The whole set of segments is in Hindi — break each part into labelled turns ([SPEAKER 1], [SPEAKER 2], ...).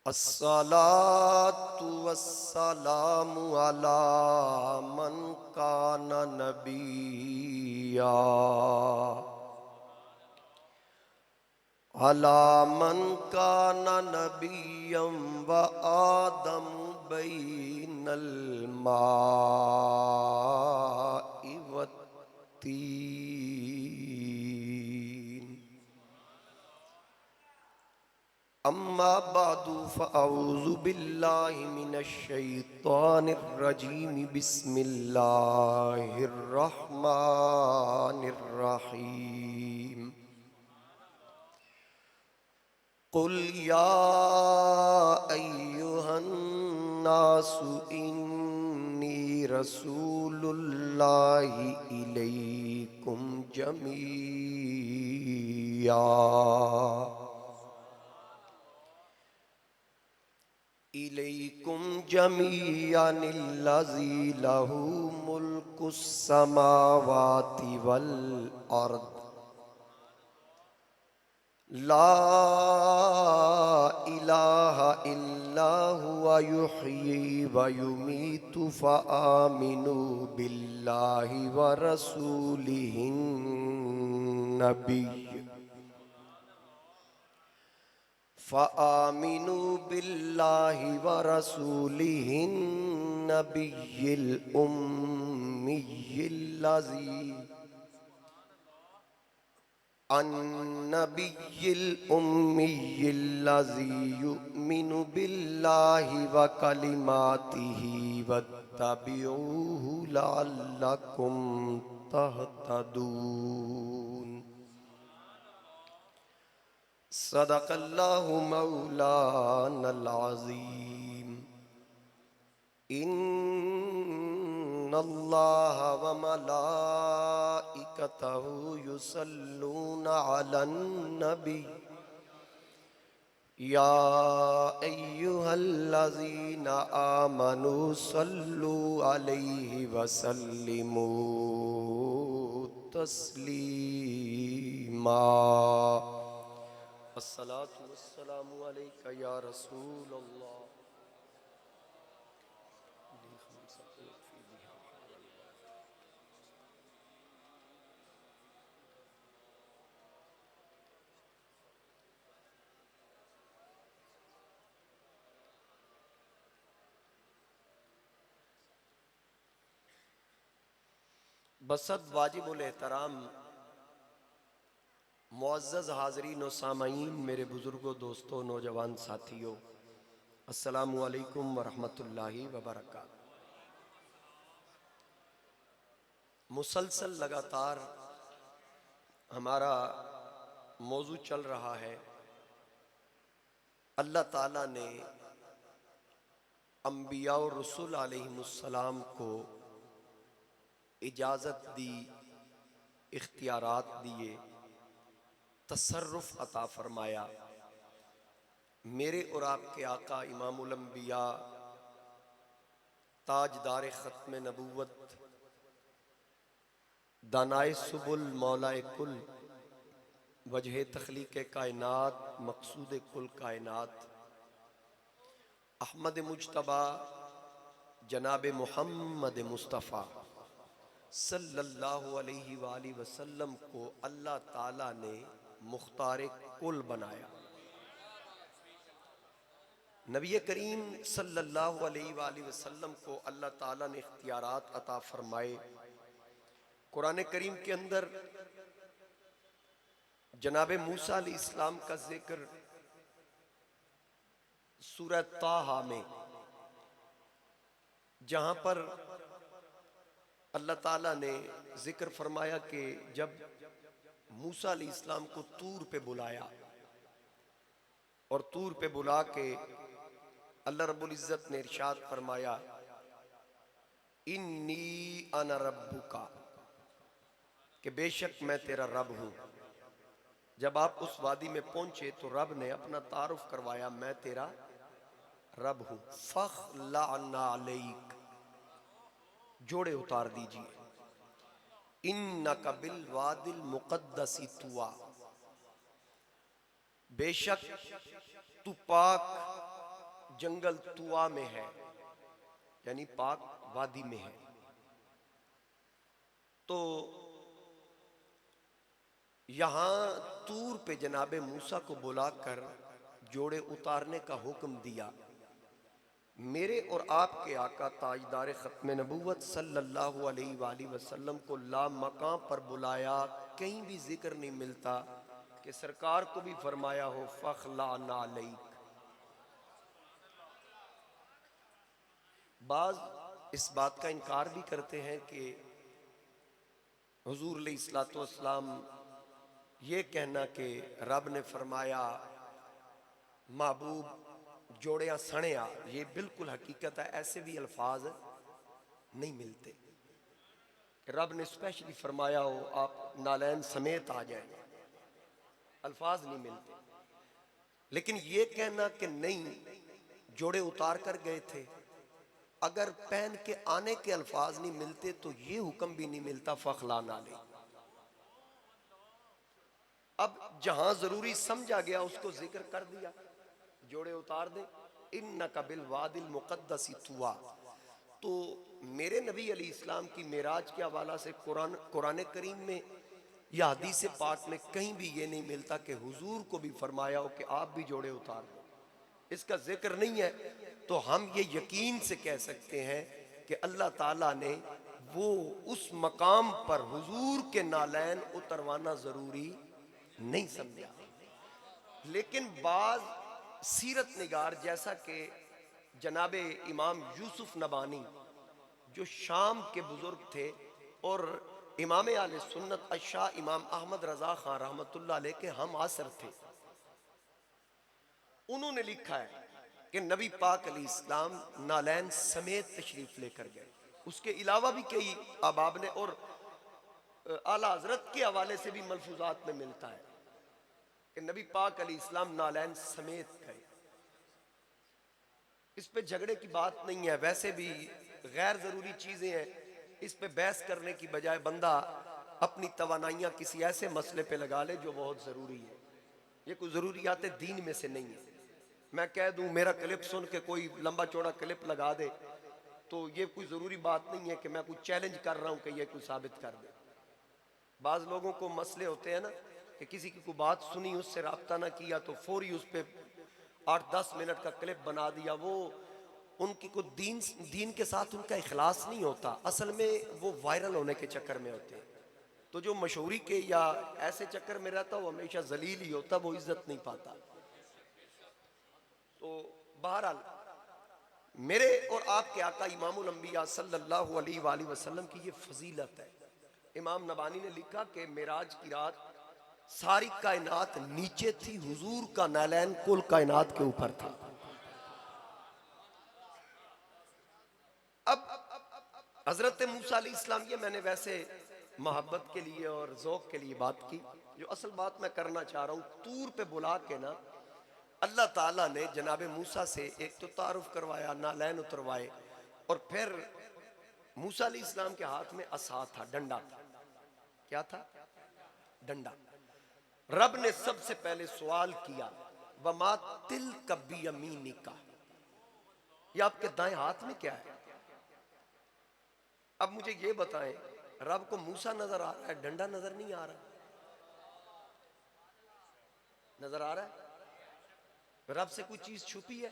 [SPEAKER 1] अस्सलातु वस्सलामु अला मन कान नबिय्या अला मन कान नबिय्यम व आदम बैनल माइ वत्तीन। अम्मा बादु फ़अऊज़ु बिल्लाहि मिनश शैतानिर रजीम। बिस्मिल्लाहिर रहमानिर रहीम। कुल या अय्युहन नासु इन्नी रसूलुल्लाहि इलैकुम जमीया इलैकुम जमीअनिल्लज़ी लहू मुल्कुस समावाति वल अर्द ला इलाहा इल्ला हुवा युह्यी व युमीतु फ़आमिनू बिल्लाहि व रसूलिहिन नबिय्य फ़आमिनू बिल्लाहि व रसूलिहिन नबिय्यिल उम्मिय्यिल्लज़ी अन्नबिय्यिल उम्मिय्यिल्लज़ी युमिनु बिल्लाहि व कलिमातिही वत्तबिऊहु लअल्लकुम तहतदून। सदक़ल्लाहु मौलानल अज़ीम। इन्नल्लाह व मलाइकतहु युसल्लूना अलन नबी या अय्युहल्लज़ीना आमनू सल्लु अलैहि व सल्लिमू तस्लीमा। अस्सलातु वस्सलामु अलैका या रसूलल्लाह। बसद वाजिबुल एहतराम मुअज़्ज़ज़ हाज़रीन व सामईन, मेरे बुज़ुर्गों, दोस्तों, नौजवान साथियों, अस्सलामु अलैकुम व रहमतुल्लाहि व बरकातहू। मुसलसल लगातार हमारा मौजू चल रहा है। अल्लाह ताला ने अंबिया और रसूल अलैहिमुस्सलाम को इजाज़त दी, इख्तियारात दिए, तसर्रुफ़ अता फरमाया। मेरे और आपके आका इमामुल अंबिया, ताजदार ख़त्म नबूवत, दानाए सुबुल मौलाए कुल, वजह तख्लीक़ कायनात, मक़सूद कुल कायनात, अहमद मुज्तबा जनाब मुहम्मद मुस्तफ़ा सल्लल्लाहु अलैहि वाली वसल्लम को अल्लाह ताला ने मुख्तार कुल बनाया। नबी करीम सल्लल्लाहु अलैहि वाली वसल्लम को अल्लाह ताला ने इख्तियारात अता फरमाए। कुरान करीम के अंदर जनाब मूसा अलैहिस्सलाम का जिक्र सूरह ताहा में, जहां पर अल्लाह ताला ने जिक्र फरमाया कि जब मूसा अलैहिस्सलाम को तूर पे बुलाया और तूर पे बुला के अल्लाह रब्बुल इज़्ज़त ने इरशाद फरमाया, इन्नी अना रब्बुका, कि बेशक मैं तेरा रब हूं। जब आप उस वादी में पहुंचे तो रब ने अपना तारुफ करवाया, मैं तेरा रब हूं। फ़ख़्लअना अलैक, जोड़े उतार दीजिए। इन्नका बिल वादिल मुक़द्दसी तुआ, बेशक तू पाक जंगल तुआ में है, यानी पाक वादी में है। तो यहां तूर पे जनाबे मूसा को बुलाकर जोड़े उतारने का हुक्म दिया। मेरे और आपके आका ताजदार खत्म नबूवत सल्लल्लाहु अलैहि वसल्लम को ला मकाम पर बुलाया। कहीं भी जिक्र नहीं मिलता कि सरकार को भी फरमाया हो फखला नालैक। बाज इस बात का इनकार भी करते हैं कि हुजूर अलैहिस्सलातु वस्सलाम ये कहना कि रब ने फरमाया महबूब जोड़िया सणिया, ये बिल्कुल हकीकत है। ऐसे भी अल्फाज नहीं मिलते। रब ने स्पेशली फरमाया हो आप नालैन समेत आ जाए, अल्फाज नहीं मिलते। लेकिन ये कहना कि नहीं जोड़े उतार कर गए थे, अगर पहन के आने के अल्फाज नहीं मिलते तो ये हुक्म भी नहीं मिलता फखला नाले। अब जहां जरूरी समझा गया उसको जिक्र कर दिया, जोड़े उतार दे। इन्ना कबिल वादिल मुक़द्दसी तुआ। तो मेरे नबी अली इस्लाम की मेराज के हवाला से कुरान करीम में या हदीस पाक में कहीं भी ये नहीं मिलता कि हुजूर को भी फरमाया हो कि आप भी जोड़े उतार दो, इसका जिक्र नहीं है। तो हम ये यकीन से कह सकते हैं कि अल्लाह ताला ने वो उस मकाम पर हुजूर के नालैन उतरवाना जरूरी नहीं समझा। लेकिन बाज सीरत निगार जैसा कि जनाबे इमाम यूसुफ नबानी जो शाम के बुजुर्ग थे और इमाम आले सुन्नत अशाह इमाम अहमद रजा खान रहमतुल्लाह अलैह के हम आसर थे, उन्होंने लिखा है कि नबी पाक अलैहि इस्लाम नालैन समेत तशरीफ लेकर गए। उसके अलावा भी कई अहबाब ने और आला हजरत के हवाले से भी मलफूजात में मिलता है कि नबी पाक अलैहि इस्लाम नालैन समेत गए। इस पे झगड़े की बात नहीं है, वैसे भी गैर जरूरी चीजें हैं। इस पे बहस करने की बजाय बंदा अपनी तवानाइयां किसी ऐसे मसले पे लगा ले जो बहुत जरूरी है। ये कोई जरूरियात दीन में से नहीं है। मैं कह दूं मेरा क्लिप सुन के कोई लंबा चौड़ा क्लिप लगा दे तो ये कोई जरूरी बात नहीं है कि मैं कुछ चैलेंज कर रहा हूं कि ये कुछ साबित कर दे। बाज लोगों को मसले होते हैं ना कि किसी की कोई बात सुनी, उससे राब्ता ना किया तो फौरी उस पर 8-10 मिनट का क्लिप बना दिया। वो उनकी को दीन के साथ उनका इखलास नहीं होता, असल में वो वायरल होने के चक्कर में होते हैं। तो जो मशहूरी के या ऐसे चक्कर में रहता वो हमेशा जलील ही होता, वो इज्जत नहीं पाता। तो बहरहाल मेरे और आपके आका इमामुल अंबिया सल्लल्लाहु अलैहि वसल्लम की ये फजीलत है। इमाम नबानी ने लिखा कि मेराज की रात सारी कायनात नीचे थी, हुजूर का नालैन कुल कायनात के ऊपर था। अब हजरत मूसा अलैहिस्सलाम, ये मैंने वैसे मोहब्बत के लिए और ज़ौक़ के लिए बात की। जो असल बात मैं करना चाह रहा हूँ, तूर पे बुला के ना अल्लाह ताला ने जनाबे मूसा से एक तो तारुफ करवाया, नालैन उतरवाए, और फिर मूसा अलैहिस्सलाम के हाथ में असा था, डंडा था। क्या था? डंडा। रब ने सबसे पहले सवाल किया वमा तिल कबी यमीनी का, ये आपके दाएं हाथ में क्या है? अब मुझे ये बताएं, रब को मूसा नजर आ रहा है, डंडा नजर नहीं आ रहा? नजर आ रहा है? रब से कोई चीज छुपी है?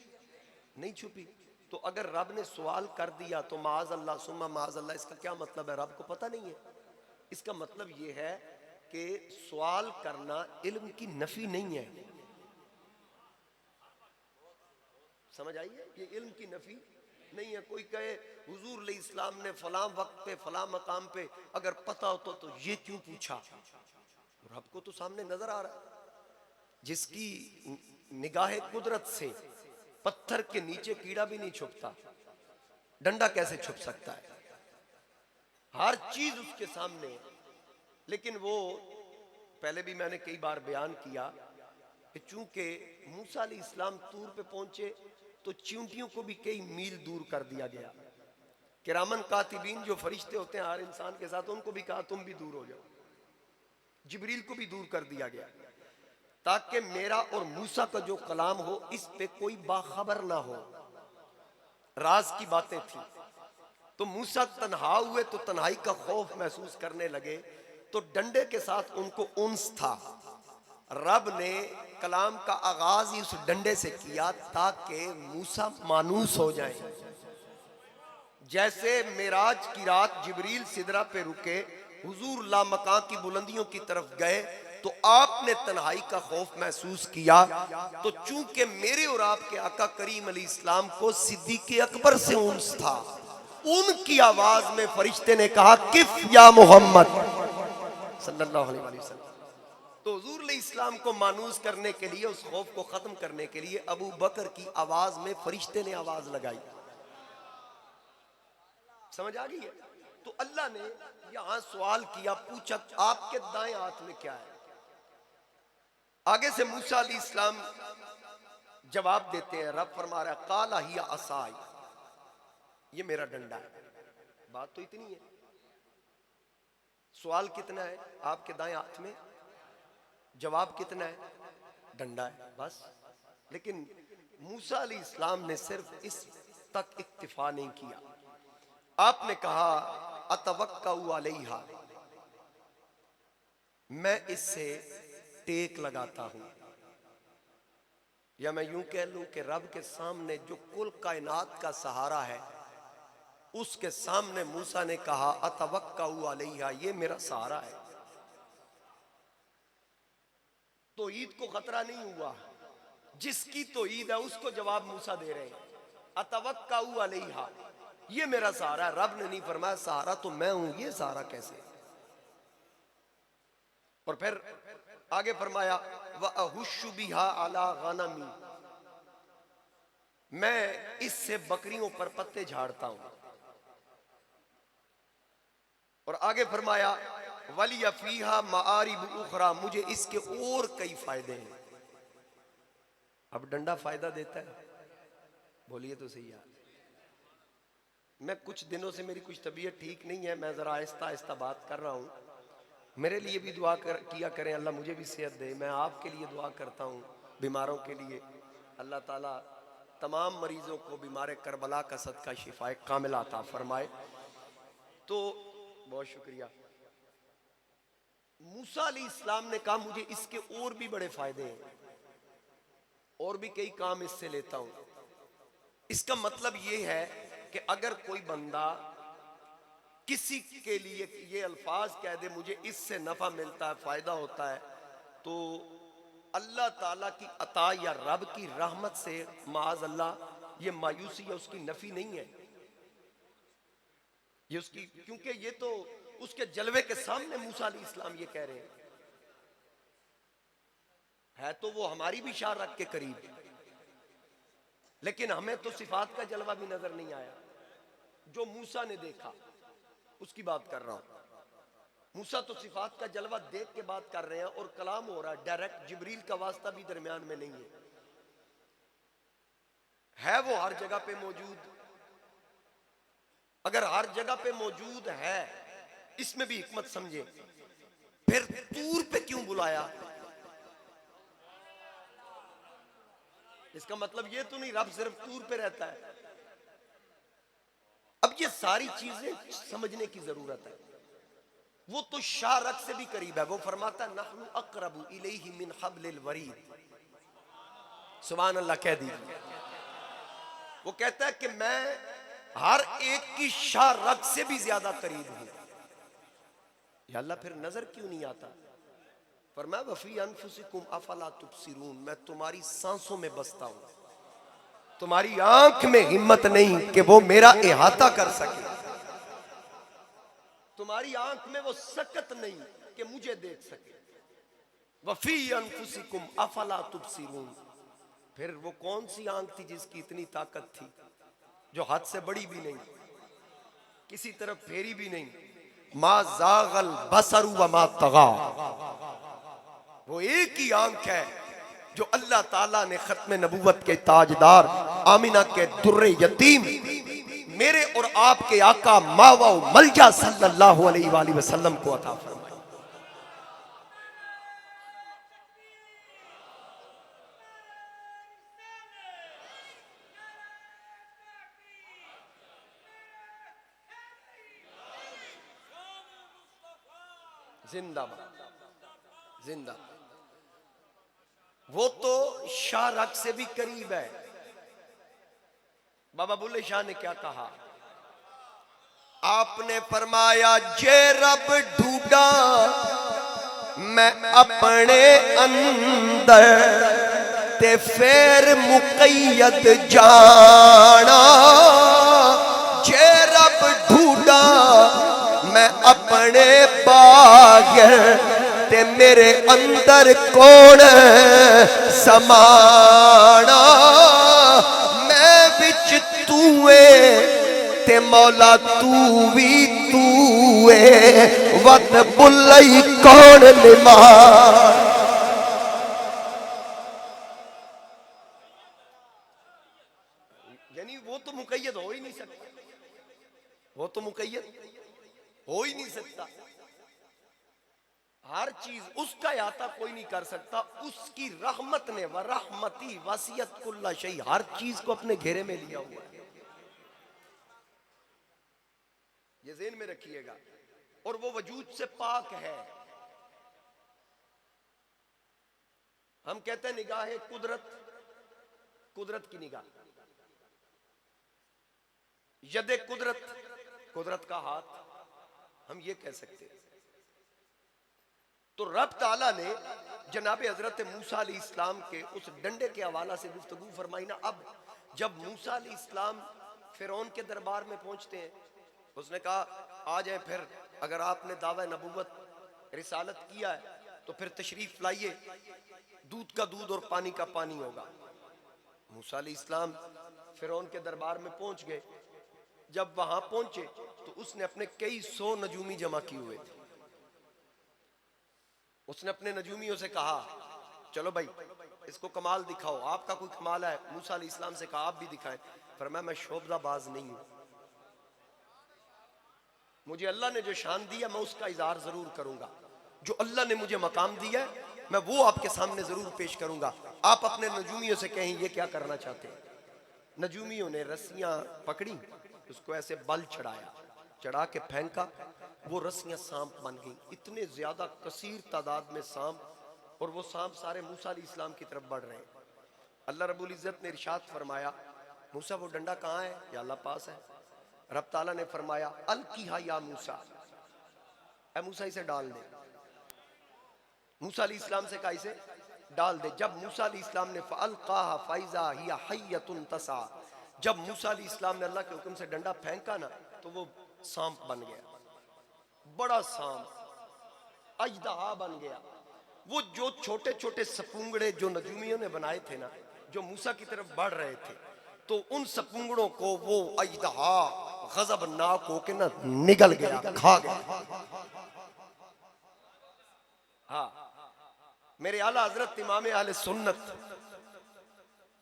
[SPEAKER 1] नहीं छुपी। तो अगर रब ने सवाल कर दिया तो माज अल्लाह सुम्मा माज अल्लाह, इसका क्या मतलब है? रब को पता नहीं है। इसका मतलब यह है कि सवाल करना इल्म की नफी नहीं है। समझ आई है? ये इल्म की नफी नहीं है। कोई कहे हुजूर अलैहिस्सलाम ने फलां वक्त पे फलां मकाम पे अगर पता होता तो ये क्यों पूछा? रब को तो सामने नजर आ रहा है। जिसकी निगाह कुदरत से पत्थर के नीचे कीड़ा भी नहीं छुपता, डंडा कैसे छुप सकता है? हर चीज उसके सामने है। लेकिन वो पहले भी मैंने कई बार बयान किया कि चूंकि मूसा अलैहिस्सलाम तूर पे पहुंचे तो चींटियों को भी कई मील दूर कर दिया गया। किरामन कातिबीन जो फरिश्ते होते हैं हर इंसान के साथ, उनको भी कहा तुम भी दूर हो जाओ। जिब्रील को भी दूर कर दिया गया ताकि मेरा और मूसा का जो कलाम हो इस पे कोई बाखबर ना हो। राज की बातें थी। तो मूसा तन्हा हुए तो तन्हाई का खौफ महसूस करने लगे, तो डंडे के साथ उनको उन्स था। रब ने कलाम का आगाज ही उस डंडे से किया ताकि मूसा मानूस हो जाए। जैसे मेराज की रात जिब्रील सिदरा पे रुके, हुजूर लामकां की बुलंदियों की तरफ गए, तो आपने तन्हाई का खौफ महसूस किया। तो चूंकि मेरे और आपके आका करीम अली इस्लाम को सिद्दीक़ अकबर से उन्स था, उनकी आवाज में फरिश्ते ने कहा किफ या मोहम्मद सल्लल्लाहु अलैहि वसल्लम। तो हुजूर अलैहि इस्लाम को मानूस करने के लिए, उस खौफ को खत्म करने के लिए अबू बकर की आवाज में फरिश्ते ने आवाज लगाई। समझ आ गई है? तो अल्लाह ने यहां सवाल किया, पूछा आपके दाएं हाथ में क्या है? आगे से मूसा अलैहि इस्लाम जवाब देते हैं, रब फरमा रहा है काला हिया असाई, ये मेरा डंडा है। बात तो इतनी है। सवाल कितना है? आपके दाएं हाथ में। जवाब कितना है? डंडा है, बस। लेकिन मूसा अलैहि इस्लाम ने सिर्फ इस तक इक्तिफा नहीं किया। आपने कहा अतवक्कउ अलैहा, मैं इससे टेक लगाता हूं। या मैं यूं कह लूं कि रब के सामने जो कुल कायनात का सहारा है, उसके सामने मूसा ने कहा अतवक्कउ अलैहा, ये मेरा सहारा है। तो ईद को खतरा नहीं हुआ। जिसकी तो ईद है उसको जवाब मूसा दे रहे हैं, अतवक्कउ अलैहा, ये मेरा सहारा है। रब ने नहीं फरमाया सहारा तो मैं हूं, ये सहारा कैसे? और फिर आगे फरमाया व अहुश्शु बिहा अला गनमी, मैं इससे बकरियों पर पत्ते झाड़ता हूं। और आगे फरमाया वलिया फीहा मारिब उखरा, मुझे इसके और कई फायदे हैं। अब डंडा फायदा देता है? बोलिए तो सही यार। मैं कुछ दिनों से, मेरी कुछ तबीयत ठीक नहीं है, मैं जरा आहिस्ता आहिस्ता बात कर रहा हूं। मेरे लिए भी दुआ किया करें, अल्लाह मुझे भी सेहत दे। मैं आपके लिए दुआ करता हूँ, बीमारों के लिए। अल्लाह ताला तमाम मरीजों को बीमार करबला का सदका शिफाए कामिल अता फरमाए। तो बहुत शुक्रिया। मूसा अलैहि इस्लाम ने कहा मुझे इसके और भी बड़े फायदे हैं, और भी कई काम इससे लेता हूं। इसका मतलब ये है कि अगर कोई बंदा किसी के लिए ये अल्फाज कह दे मुझे इससे नफा मिलता है, फायदा होता है, तो अल्लाह ताला की अता या रब की रहमत से माज अल्लाह ये मायूसी या उसकी नफी नहीं है, ये उसकी, क्योंकि ये तो उसके जलवे के सामने मूसा अलैहि इस्लाम ये कह रहे हैं। है तो वो हमारी भी शान रख के करीब, लेकिन हमें तो सिफात का जलवा भी नजर नहीं आया। जो मूसा ने देखा उसकी बात कर रहा हूं। मूसा तो सिफात का जलवा देख के बात कर रहे हैं, और कलाम हो रहा है डायरेक्ट, जिब्रील का वास्ता भी दरमियान में नहीं है वो हर जगह पे मौजूद। अगर हर जगह पे मौजूद है, इसमें भी हिकमत समझे, फिर तूर पे क्यों बुलाया? इसका मतलब ये तो नहीं रब सिर्फ तूर पे रहता है। अब ये सारी चीजें समझने की जरूरत है। वो तो शारक से भी करीब है। वो फरमाता नहनु अक़रबु इलैहि मिन हब्लिल वरीद, सुभान अल्लाह कह दीजिए। वो कहता है कि मैं हर एक की शारक से भी ज्यादा करीब हूं। या अल्लाह फिर नजर क्यों नहीं आता? फरमाया वफी अनफुसिकुम अफला तुबसिरून, मैं तुम्हारी सांसों में बसता हूं, तुम्हारी आंख में हिम्मत नहीं कि वो मेरा इहाता कर सके, तुम्हारी आंख में वो सकत नहीं कि मुझे देख सके। वफी अनफुसिकुम अफला तुबसिरून, फिर वो कौन सी आंख थी जिसकी इतनी ताकत थी, जो हद से बड़ी भी नहीं, किसी तरफ फेरी भी नहीं। मा जागल बसरु व मा तगा, वो एक ही आंख है जो अल्लाह ताला ने खत्म नबूवत के ताजदार आमिना के दुर्रे यतीम मेरे और आपके आका मावा मलजा सल्लल्लाहु अलैहि वसल्लम को अता फरमाई। जिंदाबाद जिंदाबाद। वो तो शाह रग से भी करीब है। बाबा बुल्ले शाह ने क्या कहा? आपने फरमाया जे रब ढूंढा मैं अपने अंदर ते फिर मुकैयद जाना। जे रब ढूंढा मैं अपने बागिर ते मेरे अंदर कौन समाना। मैं विच तूए ते मौला तू भी तूए वत बुलई कौन निमार। यानी वो तो मुकैयद हो ही नहीं सकता, वो तो मुकैयद हो ही नहीं सकता। हर चीज उसका याता कोई नहीं कर सकता, उसकी रहमत ने व रहमती वसीयत कुल्ला शई हर चीज को अपने घेरे में लिया हुआ है। ये ज़हन में रखिएगा। और वो वजूद से पाक है। हम कहते हैं निगाह कुदरत, कुदरत की निगाह, यदे कुदरत, कुदरत का हाथ, हम ये कह सकते हैं। तो रब ताला ने जनाब हजरत मूसा अलैहि इस्लाम के उस डंडे के हवाला से गुफ्तगू फरमाई ना। अब जब मूसा अलैहि इस्लाम फिरौन के दरबार में पहुंचते हैं, उसने कहा आ जाए, फिर अगर आपने दावा नबूवत रिसालत किया है तो फिर तशरीफ लाइए, दूध का दूध और पानी का पानी होगा। मूसा अलैहि इस्लाम फिरौन के दरबार में पहुंच गए। जब वहां पहुंचे तो उसने अपने कई सौ नजूमी जमा किए हुए थे। उसने अपने नजूमियों से कहा चलो भाई इसको कमाल दिखाओ, आपका कोई कमाल है? मूसा अलैहि इस्लाम से कहा आप भी दिखाएं। फरमाया मैं शोबदाबाज नहीं हूं, मुझे अल्लाह ने जो शान दिया मैं उसका इजहार जरूर करूंगा। जो अल्लाह ने मुझे मकाम दिया है मैं वो आपके सामने जरूर पेश करूंगा। आप अपने नजूमियों से कहें ये क्या करना चाहते हैं। नजूमियों ने रस्सियां पकड़ी, उसको ऐसे बल चढ़ाया, चढ़ा के फेंका, वो रस्सियां सांप बन गई। इतने ज्यादा कसीर तादाद में सांप, और वो सांप सारे मूसा अलैहि इस्लाम की तरफ बढ़ रहे हैं। अल्लाह रब्बुल इज्जत ने इरशाद फरमाया मूसा वो डंडा कहाँ है? या अल्लाह पास है। रब ताला ने फरमाया अलकीहा या मूसा, ऐ मूसा इसे डाल दे। मूसा अलैहि इस्लाम से कहा इसे डाल दे। जब मूसा अलैहि इस्लाम ने फअलकाहा फैज़ा हिया हय्यतुन तसा, जब मूसा अलैहि इस्लाम ने अल्लाह के हुक्म से डंडा फेंका ना तो वो सांप बन गया, बड़ा सांप अजदहा बन गया। वो जो छोटे छोटे सपूंगड़े जो नजूमियों ने बनाए थे ना, जो मूसा की तरफ बढ़ रहे थे, तो उन सपूंगड़ों को वो अजदहा गजबनाक होके ना निगल गया, खा गया। हाँ, मेरे आला हजरत इमाम अहले सुन्नत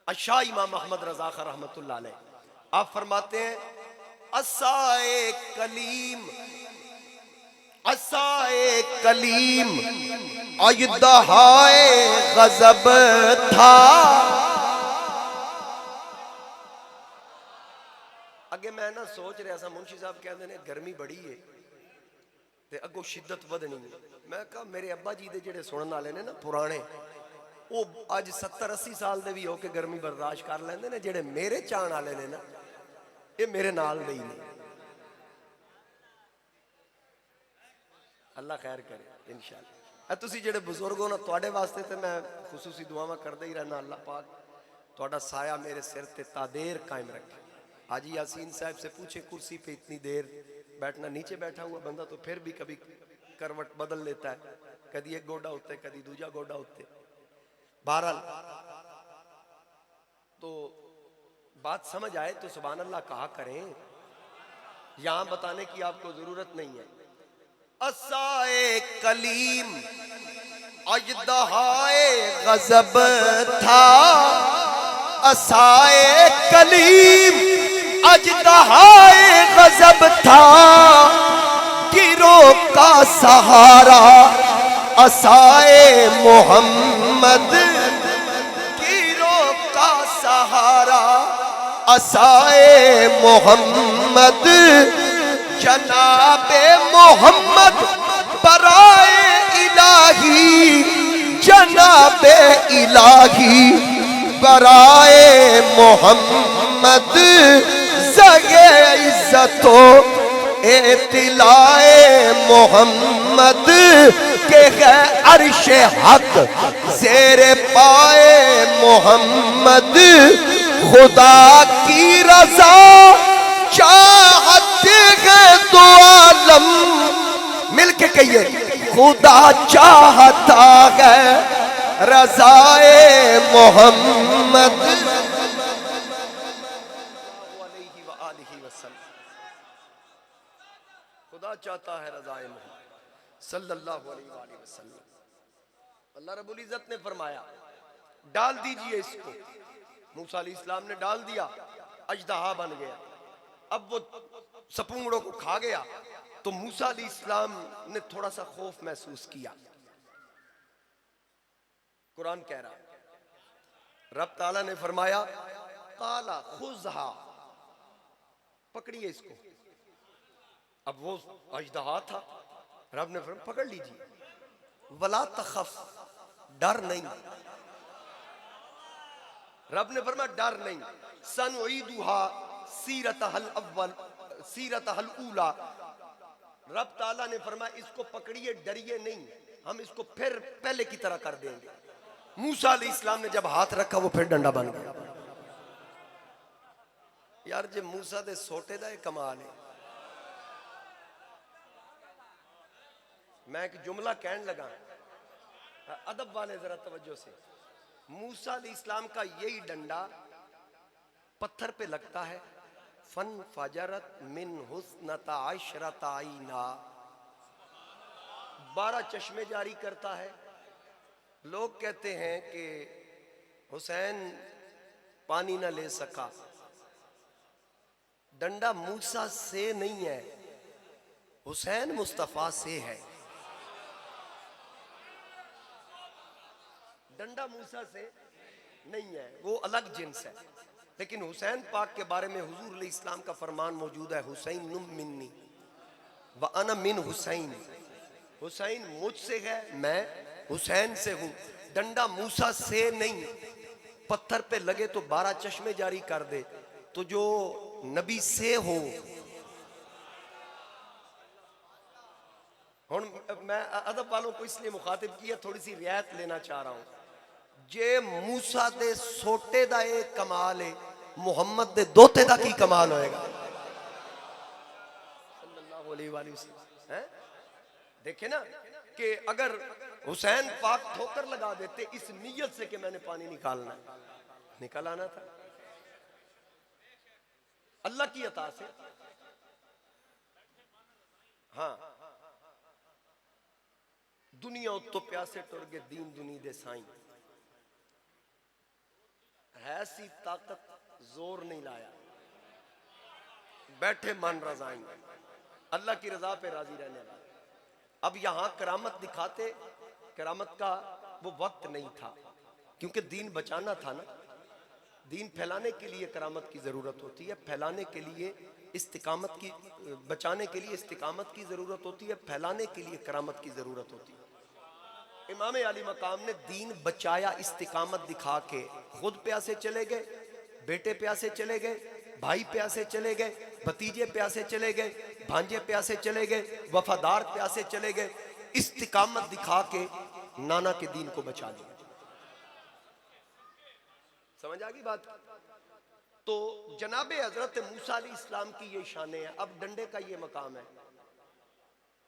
[SPEAKER 1] अशा इमाम अहमद रजा खां रहमतुल्लाह अलैह, आप फरमाते हैं असाए कलीम, असाए कलीम अजदहाए गजब था। अगे मैं ना सोच रहा था, मुंशी साहब कहते हैं गर्मी बड़ी है ते अगो शिद्दत वधनी है। मैं कहा मेरे अब्बा जी दे जेड़े सुनने वाले ने ना पुराने, वो अज 70-80 साल दे भी होके गर्मी बर्दाश्त कर लेंदे ने। जेड़े मेरे चाहण वाले ने ना, ये मेरे नाल दे ही नहीं। अल्लाह खैर करे इंशाअल्लाह। तुसी जेड़े बुजुर्ग हो ना, तुहाडे वास्ते ते मैं खुसूसी दुआवां करदा ही रहना, अल्लाह पाक तुहाडा साया मेरे सिर ते तादेर कायम रखे। हाजी यासीन साहब से पूछे कुर्सी पे इतनी देर बैठना, नीचे बैठा हुआ बंदा तो फिर भी कभी करवट बदल लेता है, कभी एक गोडा होते कभी दूजा गोडा होते। बहरहाल तो बात समझ आए तो सुभान अल्लाह कहा करें, यहां बताने की आपको जरूरत नहीं है। असाए कलीम अजदहाए गजब था, असाए कलीम अजदहाए गजब था, गिरोह का सहारा असाए मोहम्मद, गिरोह का सहारा असाए मोहम्मद, जनाबे मोहम्मद बराए इलाही जनाबे इलाही बराए मोहम्मद जगे इज्जतो एतिलाए मोहम्मद के है अर्शे हक ज़ेरे पाए मोहम्मद खुदा की रजा चाहते हैं तो आलम मिलके कहिए खुदा चाहता है रज़ाए मोहम्मद। खुदा चाहता है रज़ाए मोहम्मद सल्लल्लाहु अलैहि वसल्लम। अल्लाह रब्बुल इज़्ज़त ने फरमाया डाल दीजिए इसको। मूसा अलैहिस्सलाम ने डाल दिया, अजदहा बन गया। अब वो सपूंगड़ों को खा गया तो मूसा अलैहिस्सलाम ने थोड़ा सा खौफ महसूस किया। कुरान कह रहा रब ताला ने फरमाया काला खुज़हा पकड़िए इसको। अब वो अजदहा था, रब ने फरमाया पकड़ लीजिए। वला तखफ डर नहीं, रब ने फरमाया डर नहीं। सनुईदुहा सीरतहल अव्वल सीरतहल ऊला। रब ताला ने फरमाया इसको पकड़िए डरिए नहीं, हम इसको फिर पहले की तरह कर देंगे। मूसा अलैहिस्सलाम ने जब हाथ रखा वो फिर डंडा बन गया। यार जे मूसा दे सोटे दा कमाल है। मैं एक जुमला कहने लगा, अदब वाले जरा तवज्जो से। मूसा अलैहिस्सलाम का यही डंडा पत्थर पे लगता है। फन फजरत मिन हुस्नता अशरता आईना 12 चश्मे जारी करता है। लोग कहते हैं कि हुसैन पानी ना ले सका। डंडा मूसा से नहीं है, हुसैन मुस्तफा से है। डंडा मूसा से नहीं है, वो अलग जिन्स है। लेकिन हुसैन पाक के बारे में हुजूर अलैहिस्सलाम का फरमान मौजूद है, हुसैन नुम मिन्नी व अना मिन हुसैन। हुसैन मुझसे है, मैं हुसैन से हूं। डंडा मूसा से नहीं, पत्थर पे लगे तो 12 चश्मे जारी कर दे, तो जो नबी से हो। मैं अदब वालों को इसलिए मुखातिब किया, थोड़ी सी रियायत लेना चाह रहा हूं। जे मूसा दे सोटे दा एक कमाल है, मुहम्मद दे दोते दा की कमाल होएगा सल्लल्लाहु अलैहि वसल्लम। हैं देखे ना कि अगर हुसैन पाक ठोकर लगा देते इस नीयत से कि मैंने पानी निकालना, निकल आना था अल्लाह की अता से। हाँ दुनिया उत्तो प्यासे टुर गए दीन दुनी दे साईं। है सी ताकत जोर नहीं लाया, बैठे मन रजाई, अल्लाह की रजा पे राजी रहने वाला। अब यहां करामत दिखाते, करामत का वो वक्त नहीं था, क्योंकि दीन बचाना था ना। दीन फैलाने के लिए करामत की जरूरत होती है, फैलाने के लिए इस्तिकामत की, बचाने के लिए इस्तिकामत की जरूरत होती है, फैलाने के लिए करामत की जरूरत होती है। इमाम अली मकाम ने दीन बचाया इस्तिकामत दिखा के। खुद प्यासे चले गए, बेटे प्यासे चले गए, भाई प्यासे चले गए, भतीजे प्यासे चले गए, भांजे प्यासे चले गए, वफादार प्यासे चले गए। इस्तिकामत दिखा के नाना के दीन को बचा लिया। समझ आ गई बात? तो जनाबे हजरत मूसा अलैहिस्सलाम की ये शान है। अब डंडे का ये मकाम है,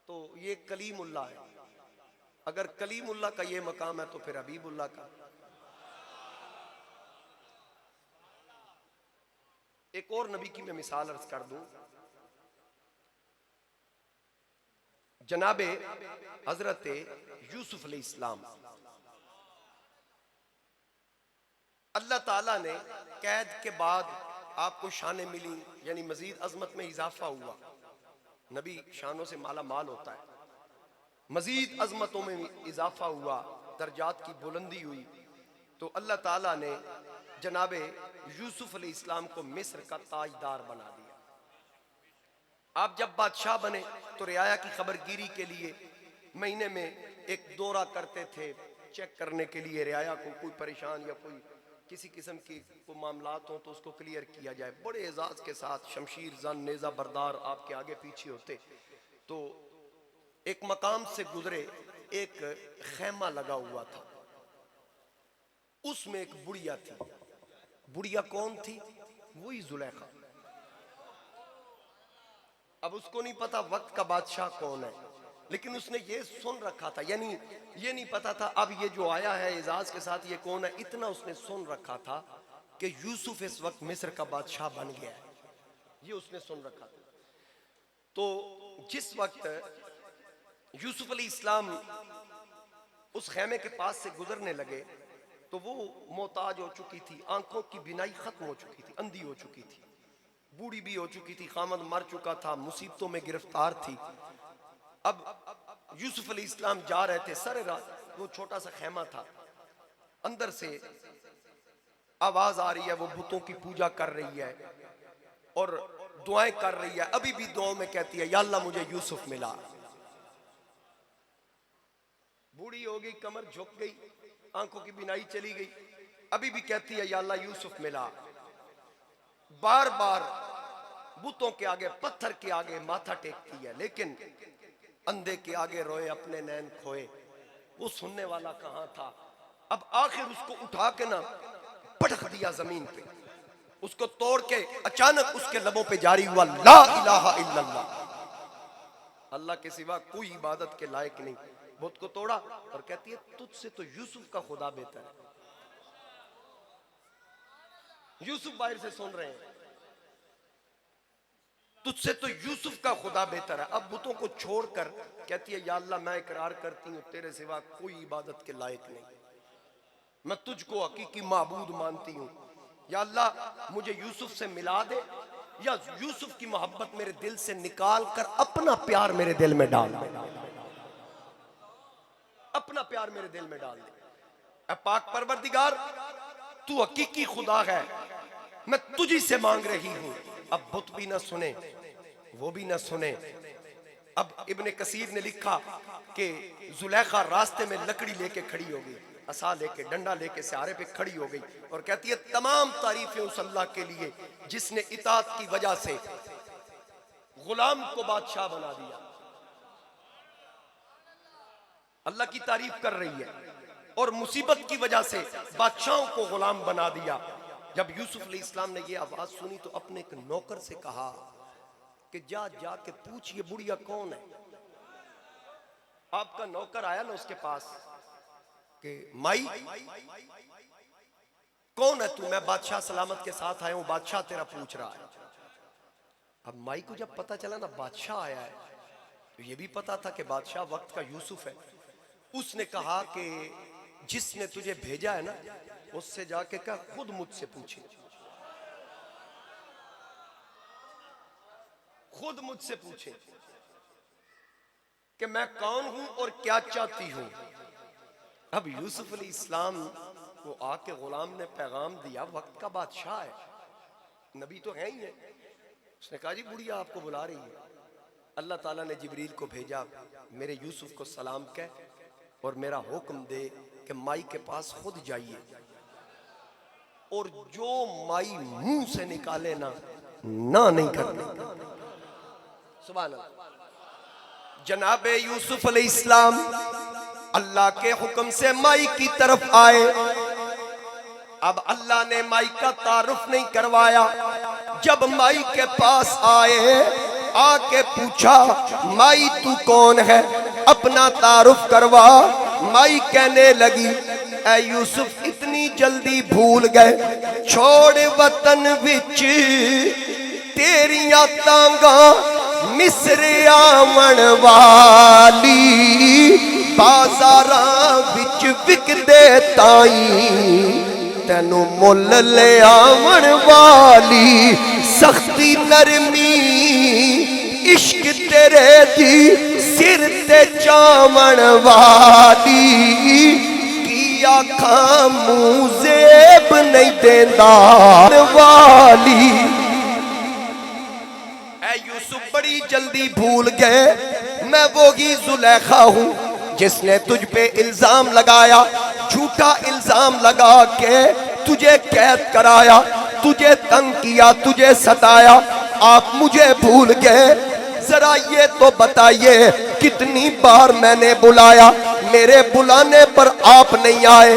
[SPEAKER 1] तो ये कलीमुल्लाह है। अगर कलीमुल्लाह का ये मकाम है तो फिर हबीबुल्लाह का। एक और नबी की मैं मिसाल अर्ज कर दूं, जनाबे हजरत यूसुफ अलैहिस्सलाम। अल्लाह ताला ने कैद के बाद आपको शानें मिली, यानी मजीद अजमत में इजाफा हुआ। नबी शानों से माला माल होता है, मजीद अजमतों में इजाफा हुआ, दर्जात की बुलंदी हुई। तो अल्लाह ताला ने जनाबे यूसुफ अलैहिस्सलाम को मिस्र का ताजदार बना दिया। आप जब बादशाह बने तो रियाया की खबरगिरी के लिए महीने में एक दौरा करते थे चेक करने के लिए रियाया को, कोई परेशान या कोई किसी किस्म की कोई मामलात हो तो उसको क्लियर किया जाए। बड़े एजाज के साथ शमशीर जन नेजा बरदार आपके आगे पीछे होते। तो एक मकाम से गुजरे, एक खैमा लगा हुआ था, उसमें एक बुढ़िया थी। बुढ़िया कौन थी? वही जुलेखा। अब उसको नहीं पता वक्त का बादशाह कौन है, लेकिन उसने ये सुन रखा था, यानी ये नहीं पता था अब ये जो आया है एजाज के साथ ये कौन है, इतना उसने सुन रखा था कि यूसुफ इस वक्त मिस्र का बादशाह बन गया है, ये उसने सुन रखा था। तो जिस वक्त यूसुफ अलैहिस्सलाम उस खेमे के पास से गुजरने लगे तो वो मोहताज हो चुकी थी, आंखों की बिनाई खत्म हो चुकी थी, अंधी हो चुकी थी, बूढ़ी भी हो चुकी थी, खामद मर चुका था, मुसीबतों में गिरफ्तार थी। अब यूसुफ अलैहिस्सलाम जा रहे थे, सारे रात वो छोटा सा खेमा था, अंदर से आवाज आ रही है, वो बुतों की पूजा कर रही है और दुआएं कर रही है। अभी भी दुआओं में कहती है या अल्लाह मुझे यूसुफ मिला। बूढ़ी हो गई, कमर झुक गई, आंखों की बिनाई चली गई, अभी भी कहती है या अल्लाह यूसुफ मिला। बार बार बुतों के आगे, पत्थर के आगे माथा टेकती है, लेकिन अंधे के आगे रोए अपने नैन खोए, वो सुनने वाला कहां था। अब आखिर उसको उठा के ना पटक दिया जमीन पे, उसको तोड़ के अचानक उसके लबों पे जारी हुआ ला इलाहा इल्लल्लाह, अल्लाह के सिवा कोई इबादत के लायक नहीं। बुत को तोड़ा और कहती है तुझसे तो यूसुफ का खुदा बेहतर है। यूसुफ बाहर से सुन रहे हैं, तुझसे तो यूसुफ का खुदा बेहतर है। अब बुतों को छोड़कर कहती है या अल्लाह मैं इकरार करती हूँ तेरे सिवा कोई इबादत के लायक नहीं, मैं तुझको हकीकी माबूद मानती हूँ। या अल्लाह मुझे यूसुफ से मिला दे या यूसुफ की मोहब्बत मेरे दिल से निकाल कर अपना प्यार मेरे दिल में डाल दे, अपना प्यार मेरे दिल में डाल दे। ऐ पाक परवरदिगार तू हकीकी खुदा है, मैं तुझी से मांग रही हूं। अब बुत भी ना सुने, वो भी ना सुने। अब इब्ने कसीर ने लिखा कि जुलेखा रास्ते में लकड़ी लेके खड़ी हो गई, असा लेके, डंडा लेके सहारे पे खड़ी हो गई और कहती है तमाम तारीफें उस अल्लाह के लिए जिसने इताअत की वजह से गुलाम को बादशाह बना दिया। अल्लाह की तारीफ कर रही है और मुसीबत की वजह से बादशाहों को गुलाम बना दिया। जब यूसुफ अलैहिस्सलाम ने ये आवाज सुनी तो अपने एक नौकर से कहा कि जा के पूछ ये बुढ़िया कौन है। आपका नौकर आया ना उसके पास कि माई कौन है तू? मैं बादशाह सलामत के साथ आया हूं, बादशाह तेरा पूछ रहा है। अब माई को जब पता चला ना बादशाह आया है तो ये भी पता था कि बादशाह वक्त का यूसुफ है। उसने कहा कि जिसने तुझे भेजा है ना उससे जाके कहा खुद मुझसे पूछे, खुद मुझसे पूछे कि मैं कौन हूं और क्या चाहती हूं। अब यूसुफ अलैहिस्सलाम को आके गुलाम ने पैगाम दिया, वक्त का बादशाह है, नबी तो है ही है। उसने कहा जी बुढ़िया आपको बुला रही है। अल्लाह ताला ने जिब्रील को भेजा, मेरे यूसुफ को सलाम कह और मेरा हुक्म दे कि माई के पास खुद जाइए और जो माई मुंह से निकाले ना नहीं करने। सुभान अल्लाह। जनाबे यूसुफ अलैहिस्सलाम अल्लाह के हुक्म से माई की तरफ आए। अब अल्लाह ने माई का तारुफ नहीं करवाया। जब माई के पास आए आके पूछा माई तू कौन है, अपना तारुफ करवा। माई कहने लगी ऐ यूसुफ इतनी जल्दी भूल गए, छोड़ वतन विच तेरियां तांगा मिस्र आवन वाली, बाजारां विच विकदे ताई तेनू मुल ले आवन वाली। सख्ती नरमी इश्क तेरे दी सिर ते चावण वाली, की आखां मुंह ज़ेब नहीं देंदा वाली। ऐ यूसुफ बड़ी जल्दी भूल गए मैं वो ही जुलेखा हूं जिसने तुझ पे इल्जाम लगाया, झूठा इल्जाम लगा के तुझे कैद कराया, तुझे तंग किया, तुझे सताया, आप मुझे भूल गए। जरा ये तो बताइए कितनी बार मैंने बुलाया, मेरे बुलाने पर आप नहीं आए।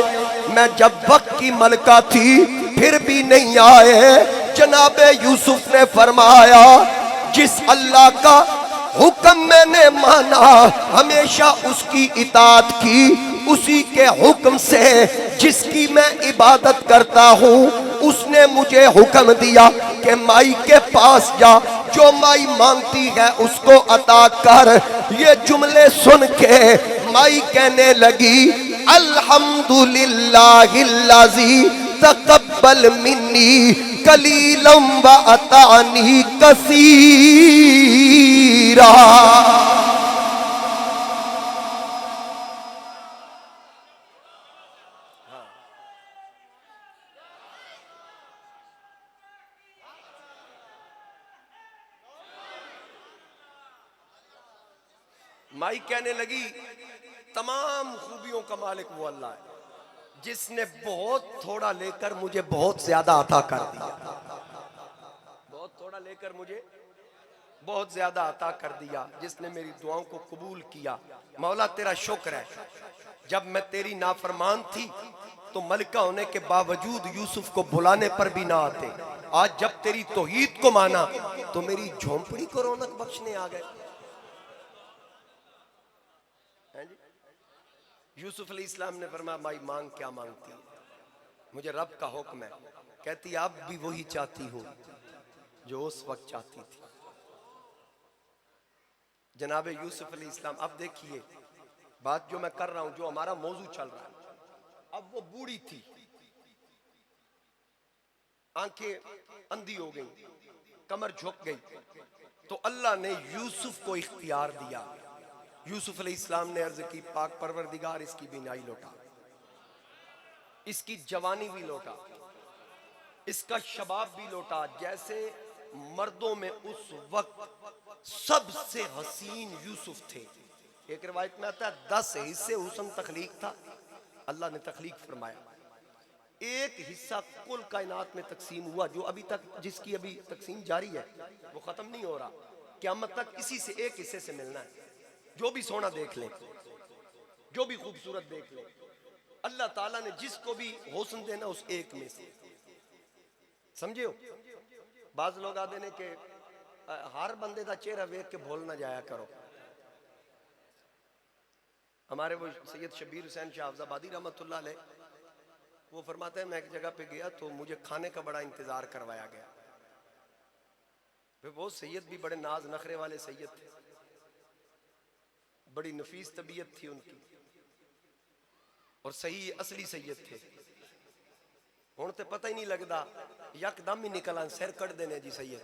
[SPEAKER 1] मैं जब वक्त की मलका थी फिर भी नहीं आए। जनाबे यूसुफ ने फरमाया, जिस अल्लाह का हुक्म मैंने माना, हमेशा उसकी इताअत की, उसी के हुक्म से जिसकी मैं इबादत करता हूँ, उसने मुझे हुक्म दिया कि माई के पास जा, जो माई मांगती है उसको अता कर। ये जुमले सुन के माई कहने लगी, अल्हम्दुलिल्लाहिल्लज़ी तक़ब्बल मिन्नी कलीलम व अतानी कसीरा। माई कहने लगी, तमाम खूबियों का मालिक वो अल्लाह है जिसने बहुत थोड़ा लेकर मुझे बहुत ज्यादा अता कर दिया, बहुत थोड़ा लेकर मुझे बहुत ज्यादा अता कर दिया, जिसने मेरी दुआओं को कबूल किया। मौला तेरा शुक्र है, जब मैं तेरी नाफरमान थी तो मलिका होने के बावजूद यूसुफ को बुलाने पर भी ना आते। आज जब तेरी तौहीद को माना तो मेरी झोंपड़ी को रौनक बख्शने आ गए। यूसुफ अलैहिस्सलाम ने फरमाया, माई मांग क्या मांगती है, मुझे रब का हुक्म है। कहती अब भी वही चाहती हूँ जो उस वक्त चाहती थी। जनाबे यूसुफ अलैहिस्सलाम, अब देखिए बात जो मैं कर रहा हूं, जो हमारा मौजू चल रहा है, अब वो बूढ़ी थी, आंखें अंधी हो गई, कमर झुक गई, तो अल्लाह ने यूसुफ को इख्तियार दिया। यूसुफ अलैहिस्सलाम ने अर्ज की, पाक परवरदिगार इसकी बीनाई लौटा, इसकी जवानी भी लौटा, इसका शबाब भी लौटा। जैसे मर्दों में उस वक्त सबसे हसीन यूसुफ थे। एक रिवायत में आता है 10 हिस्से हुस्न तखलीक था, अल्लाह ने तखलीक फरमाया। एक हिस्सा कुल कायनात में तकसीम हुआ, जो अभी तक, जिसकी अभी तकसीम जारी है, वो खत्म नहीं हो रहा, क़यामत तक इसी से एक हिस्से से मिलना है। जो भी सोना देख ले, जो भी खूबसूरत देख ले, अल्लाह ताला ने जिसको भी हुस्न देना उस एक में से, समझे हो। बाज लोग आते ने के हर बंदे का चेहरा वेख के भूल ना जाया करो। हमारे वो सैयद शबीर हुसैन शाहबादी रहमतुल्लाह अलैह, वो फरमाते हैं, मैं एक जगह पे गया तो मुझे खाने का बड़ा इंतजार करवाया गया। वो सैयद भी बड़े नाज नखरे वाले सैयद थे, बड़ी नफीस तबीयत थी उनकी, और सही असली सैयद थे। हुण ते पता ही नहीं लगता, यकदम ही निकल आन सिर कट देने जी सैयद।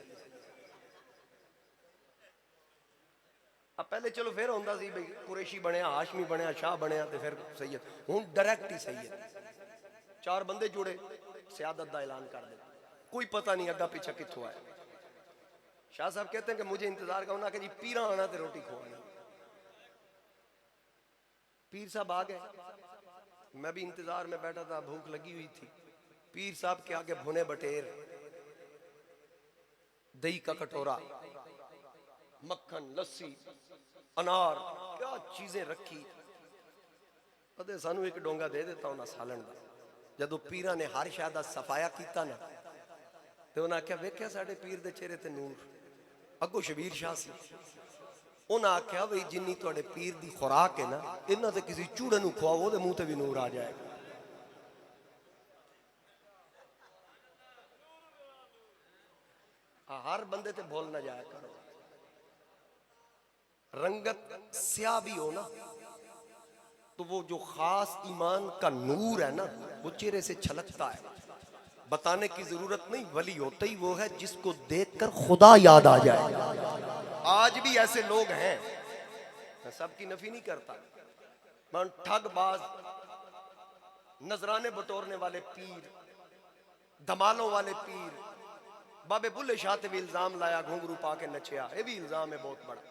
[SPEAKER 1] अब पहले चलो फिर होंदा सी भाई कुरैशी बनया, हाशमी बनया, शाह बनया ते फिर सैयद, हुण डायरेक्ट ही सैयद। चार बंदे जुड़े, सियादत का ऐलान कर दे, कोई पता नहीं अग्गा पीछा कित्थों आया। शाह साहब कहते हैं कि मुझे इंतजार करना कि जी पीरा आना ते रोटी खुआनी। पीर साहब आ गए, मैं भी इंतजार में बैठा था, भूख लगी हुई थी। पीर साहब के आगे भुने बटेर, दही का कटोरा, मक्खन, लस्सी, अनार, क्या चीजें रखी। पता सानू एक डोंगा दे देता उन्हें सालन का। जदों पीरा ने हर शाह दा सफाया किया ना, तो उन्हें आख्या, वेख्या साडे पीर दे चेहरे ते नूर। अगो शबीर शाह सी, उन्हें आख्या भाई जिन्नी तुहाडे पीर दी खुराक है ना, इन्हां ते किसी चूड़े नूं खुआओ, ओहदे मुंह ते भी नूर आ जाएगा। हर बंदे ते भूल ना जाया करो। रंगत स्याह भी हो ना, तो वो जो खास ईमान का नूर है ना, वो चेहरे से छलकता है। बताने की जरूरत नहीं, वली होता ही वो है जिसको देखकर खुदा याद आ जाए। आज भी ऐसे लोग हैं, मैं सबकी नफी नहीं करता, मैं ठगबाज, नजराने बटोरने वाले पीर, धमालों वाले पीर, बाबे बुल्ले शाह ते भी इल्जाम लाया, घुंघरू पा के नचिया, ये भी इल्जाम है बहुत बड़ा।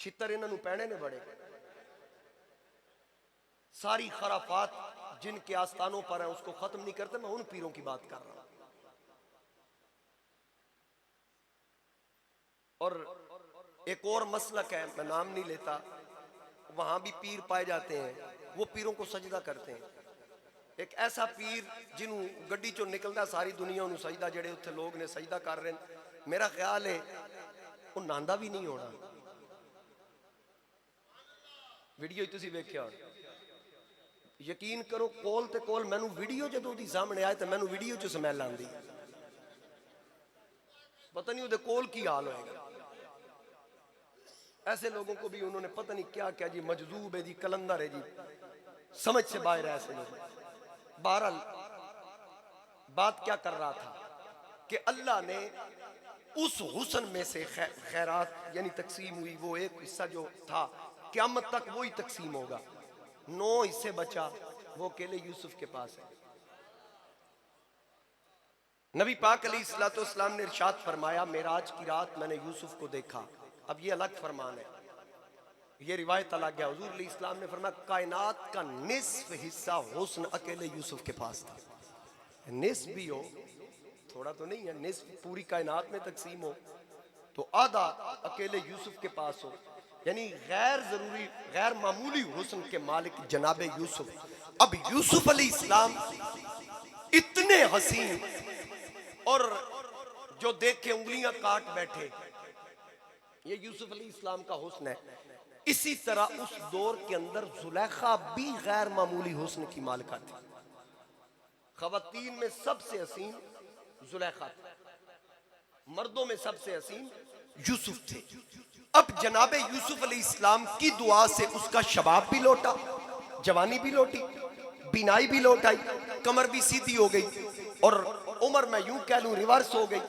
[SPEAKER 1] छितर इन्हों पैने ने बड़े। सारी खराफात जिनके आस्थानों पर है उसको खत्म नहीं करते। मैं उन पीरों की बात कर रहा हूं। और एक और मसलक है, मैं नाम नहीं लेता, वहां भी पीर पाए जाते हैं, वो पीरों को सजदा करते हैं। एक ऐसा पीर जिन्हों गड्डी चो निकलता सारी दुनिया उन्होंने सजदा, जेड़े उत्थे लोग ने सजदा कर रहे हैं, मेरा ख्याल है वो नांदा भी नहीं होना। वीडियो तुसी वेख्या, यकीन करो कोल ते कोल मैनू वीडियो जदों दी सामने आए तो मैनू वीडियो च स्मैल आंदी, पता नहीं उहदे कोल की हाल होएगा। ऐसे लोगों को भी उन्होंने पता नहीं क्या क्या जी, मजदूब है जी, कलंदर है जी, समझ से बाहर है ऐसे लोग। बहरहाल बात क्या कर रहा था कि अल्लाह ने उस हुस्न में से खैरात यानी तकसीम हुई, वो एक हिस्सा जो था क़यामत तक वही तकसीम होगा। 9 हिस्से बचा, वो अकेले यूसुफ के पास है। नबी पाक अलैहिस्सलाम ने इरशाद फरमाया, मेराज की रात मैंने यूसुफ को देखा। अब ये अलग फरमान है, ये रिवायत अलग है। हुजूर अलैहिस्सलाम ने फरमाया कायनात का निस्फ हिस्सा हुस्न अकेले यूसुफ के पास था। निस्फ भी हो, थोड़ा तो नहीं है, निस्फ पूरी कायनात में तकसीम हो तो आधा अकेले यूसुफ के पास हो, यानी गैर जरूरी गैर मामूली हुस्न के मालिक जनाबे यूसुफ। अब यूसुफ अलैहिस्सलाम इतने हसीन और जो देख के उंगलियां काट बैठे, ये यूसुफ अलैहिस्सलाम का हुस्न है। इसी तरह उस दौर के अंदर जुलेखा भी गैर मामूली हुस्न की मालिका थी। खवातीन में सबसे हसीन जुलेखा थी, मर्दों में सबसे हसीन यूसुफ थे। अब जनाबे यूसुफ अलैहिस्सलाम की दुआ से उसका शबाब भी लौटा, जवानी भी लौटी, बिनाई भी लौट आई, कमर भी सीधी हो गई और उम्र में यूं कह लूं रिवर्स हो गई,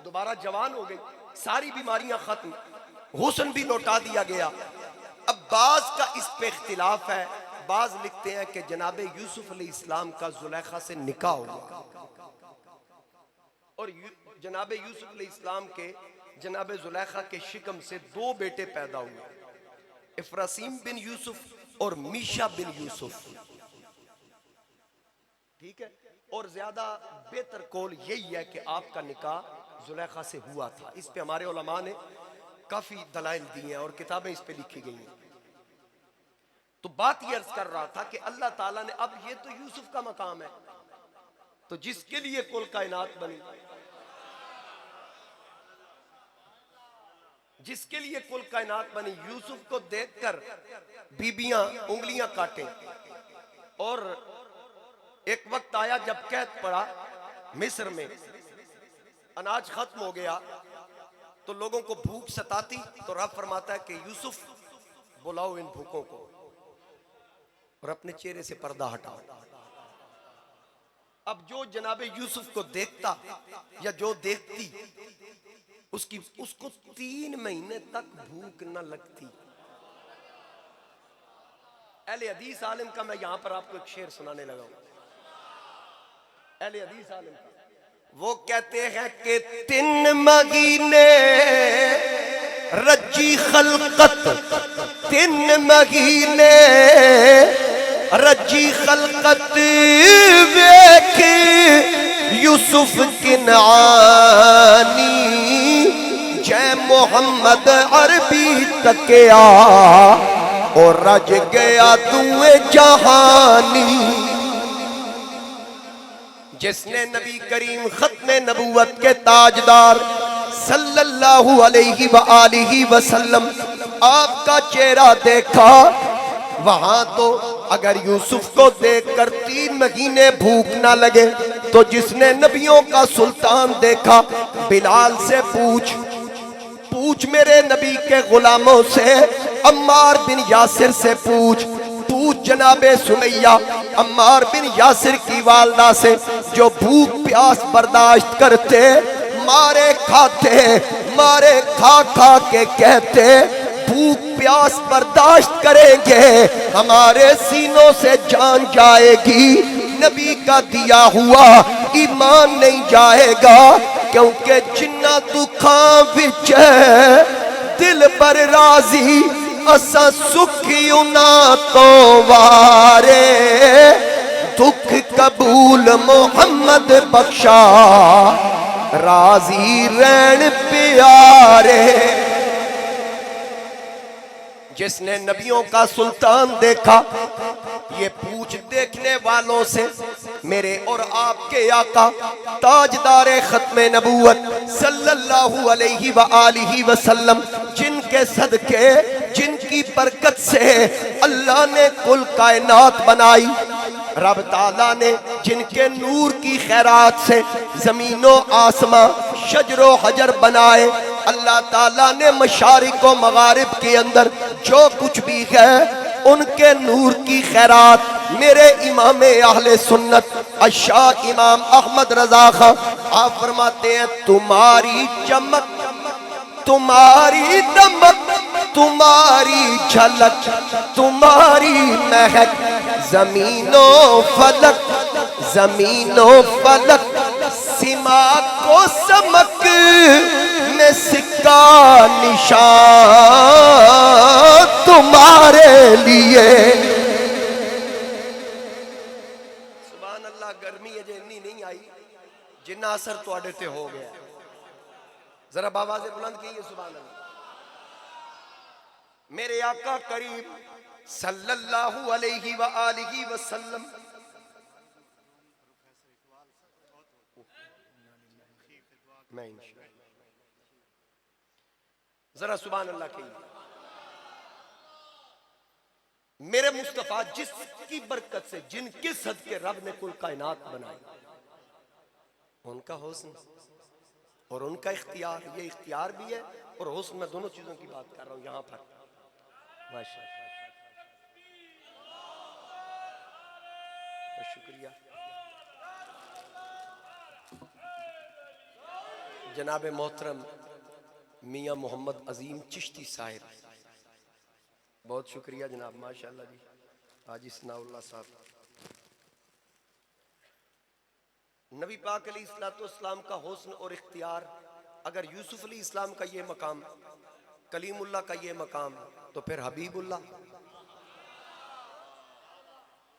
[SPEAKER 1] दोबारा जवान हो गई, सारी बीमारियां खत्म, हुस्न भी लौटा दिया गया। अब बाज का इस पे इख्तिलाफ है, बाज लिखते हैं कि जनाबे यूसुफ अलैहिस्सलाम का जुलेखा से निकाह हुआ और जनाबे यूसुफ अलैहिस्सलाम के जनाबे जुलेखा के शिकम से 2 बेटे पैदा हुए, इफ्रासीम बिन यूसुफ और मीशा बिन यूसुफ। ठीक है, और ज्यादा बेहतर कौल यही है कि आपका निकाह जुलेखा से हुआ था। इस पे हमारे उलमा ने काफी दलाइल दी हैं और किताबें इस पे लिखी गई हैं। तो बात ये अर्ज कर रहा था कि अल्लाह ताला ने, अब ये तो यूसुफ का मकाम है, तो जिसके लिए कुल कायनात बनी, जिसके लिए कुल कायनात बनी, यूसुफ को देखकर बीबियां उंगलियां काटें। और एक वक्त आया जब कैद पड़ा मिस्र में, अनाज खत्म हो गया तो लोगों को भूख सताती, तो रब फरमाता है कि यूसुफ बुलाओ इन भूखों को और अपने चेहरे से पर्दा हटाओ। अब जो जनाबे यूसुफ को देखता या जो देखती, उसको 3 महीने तक भूख न लगती। अहले हदीस आलिम का मैं यहां पर आपको एक शेर सुनाने लगा हूं। अहले हदीस आलिम का वो कहते हैं कि 3 महीने रज्जी खलकत, 3 महीने रज्जी खलकत वेख यूसुफ किनानी, जय मोहम्मद अरबी तकिया और रज गया दुए जहानी। जिसने नबी करीम खत्मे नबूवत के ताजदार सल्लल्लाहु अलैहि व आलिहि वसल्लम आपका चेहरा देखा, वहां तो अगर यूसुफ को देखकर 3 महीने भूख ना लगे, तो जिसने नबियों का सुल्तान देखा, बिलाल से पूछ मेरे नबी के गुलामों से, अम्मार बिन यासिर से पूछ जनाबे सुमैया अम्मार बिन यासिर की वालदा से, जो भूख प्यास बर्दाश्त करते, मारे खाते, मारे खा खा के कहते भूख प्यास बर्दाश्त करेंगे, हमारे सीनों से जान जाएगी, नबी का दिया हुआ ईमान नहीं जाएगा, क्योंकि जिन्ना दुखां विच दिल पर राजी असा सुखी उना तो वारे दुख कबूल मोहम्मद बख्शा राजी रैन प्यारे। जिसने नबियों का सुल्तान देखा ये पूछ देखने वालों से मेरे और आपके आका ताजदारे खत्मे नबूवत सल्लल्लाहु अलैहि व आलिहि वसल्लम जिनके सदके जिनकी बरकत से अल्लाह ने कुल कायनात बनाई, रब ताला ने जिनके नूर की खैरात से जमीनों आसमां शजरो हजर बनाए, अल्लाह ताला ने मशारिक व मगारिब के अंदर जो कुछ भी है उनके नूर की खैरात मेरे इमाम अहले सुन्नत अशाह इमाम अहमद रजा खां आप फरमाते हैं तुम्हारी चमक तुम्हारी दमक तुम्हारी झलक तुम्हारी महक जमीनों फलक सीमा को समक में सिक्का निशान तुम्हारे लिए। सुभान अल्लाह। गर्मी अजे इन्नी नहीं आई जिन्ना असर तुहाडे ते हो गया। जरा आवाज़ बुलंद कीजिए सुभान अल्लाह। मेरे आका करीम सल्लल्लाहु अलैहि व आलिहि वसल्लम मैं जरा सुभान अल्लाह कहिए। मेरे मुस्तफा जिसकी बरकत से जिनके सदके रब ने कुल कायनात बनाई, उनका हुस्न और उनका इख्तियार, ये इख्तियार भी है और हुस्न, मैं दोनों चीजों की बात कर रहा हूं यहां पर। माशाअल्लाह, शुक्रिया। जनाब मोहतरम मियां मोहम्मद अजीम चिश्ती साहिब, बहुत शुक्रिया जनाब, माशाअल्लाह जी। हाजी सनाउल्लाह साहब, नबी पाक अलैहिस्सलाम का हुस्न और इख्तियार, अगर यूसुफ अलैहिस्सलाम का ये मकाम, कलीमुल्लाह का ये मकाम, तो फिर हबीबुल्लाह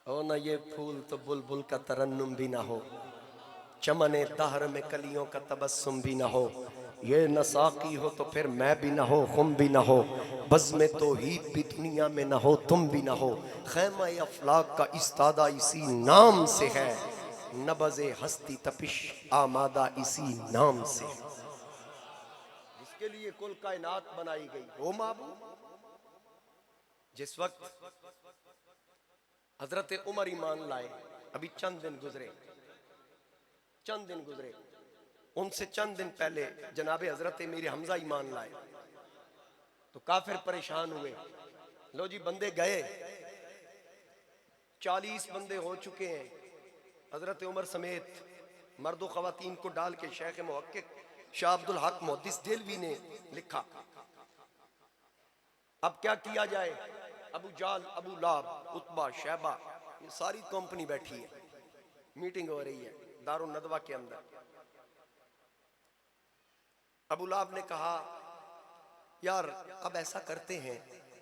[SPEAKER 1] हो ना। ये फूल तो बुलबुल का तरन्नुम भी ना हो, चमने दहर में कलियों का तबस्सुम भी ना हो, ये नसाकी हो तो फिर मैं भी ना हो, खुम भी ना हो, बज़्म तौहीद भी दुनिया में ना हो, तुम भी ना हो, खैमा अफलाक का इस्तादा इसी नाम से है, नबज़े हस्ती तपिश आमादा इसी नाम से, जिसके लिए कुल कायनात बनाई गई। हो माबूद, जिस वक्त हजरत उमर ईमान लाए, अभी चंद दिन गुजरे, उनसे चंद दिन पहले जनाबे हजरत मेरे हमजा ईमान लाए, तो काफिर परेशान हुए। लो जी, बंदे गए, 40 बंदे हो चुके हैं, हजरत उमर समेत मर्दो खवातीन को डाल के। शेख मुहक्किक शाह अब्दुल हक मुहद्दिस देलवी ने लिखा, अब क्या किया जाए। अबू जाल, अबू लाब, उतबा, शैबा, ये सारी कंपनी बैठी है, मीटिंग हो रही है दारुन नदवा के अंदर। अबू लाब ने कहा, यार अब ऐसा करते हैं,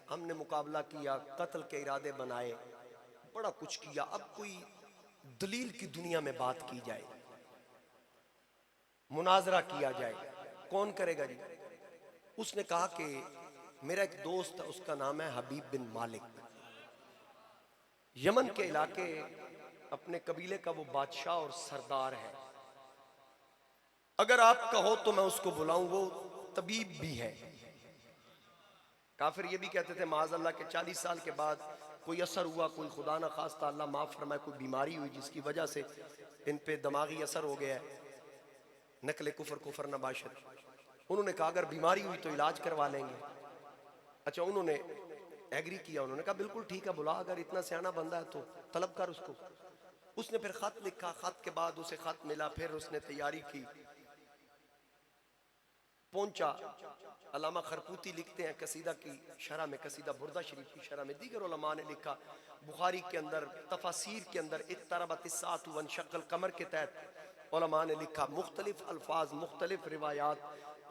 [SPEAKER 1] हमने मुकाबला किया, कत्ल के इरादे बनाए, बड़ा कुछ किया, अब कोई दलील की दुनिया में बात की जाए, मुनाजरा किया जाए, कौन करेगा जी। उसने कहा कि मेरा एक दोस्त है, उसका नाम है हबीब बिन मालिक, यमन के इलाके अपने कबीले का वो बादशाह और सरदार है, अगर आप कहो तो मैं उसको बुलाऊं, वो तबीब भी है। काफिर ये भी कहते थे माज़अल्लाह के 40 साल के बाद कोई असर हुआ, कोई खुदा ना खास्ता अल्लाह माफ फरमाए कोई बीमारी हुई जिसकी वजह से इन पे दिमागी असर हो गया है, नकले कुफर नबाशत। उन्होंने कहा अगर बीमारी हुई तो इलाज करवा लेंगे। अच्छा, उन्होंने एग्री किया, उन्होंने कहा बिल्कुल ठीक है, बुला, अगर इतना सियाना बंदा है तो तलब कर उसको। उसने फिर खत लिखा, खत के बाद उसे खत मिला, फिर उसने तैयारी की, पहुंचा। अल्लामा खरकूती लिखते हैं कसीदा की शरह में, कसीदा बुर्दा शरीफ की शरह में, दीगर उलमा ने लिखा, बुखारी के अंदर तफासीर के अंदर इक़्तरबतिस्साअतु वन्शक़्क़ल क़मर के तहत उलमा ने लिखा, मुख्तलिफ अल्फाज, मुख्तलिफ रिवायात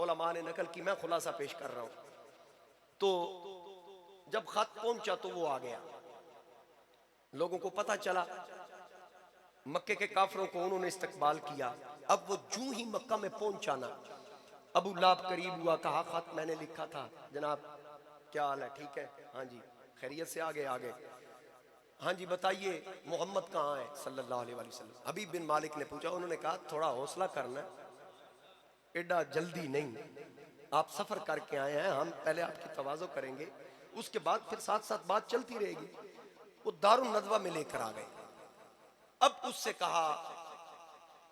[SPEAKER 1] उलमा ने नकल की, मैं खुलासा पेश कर रहा हूँ। तो जब खत पहुंचा तो वो आ गया, लोगों को पता चला, मक्के के काफरों को उन्होंने इस्तकबाल किया। अब वो जूं ही मक्का में पहुंचा ना, अबू लाब करीब हुआ, कहा खत मैंने लिखा था जनाब, क्या हाल है, ठीक है, हाँ जी खैरियत से, आगे आगे, हाँ जी बताइए मोहम्मद कहाँ है सल्लल्लाहु अलैहि वसल्लम। हबीब बिन मालिक ने पूछा, उन्होंने कहा थोड़ा हौसला करना, एडा जल्दी नहीं, आप सफर करके आए हैं, हम पहले आपकी तवाज़ो करेंगे, उसके बाद फिर साथ साथ बात चलती रहेगी। वो दारुन नदवा में लेकर आ गए। अब उससे कहा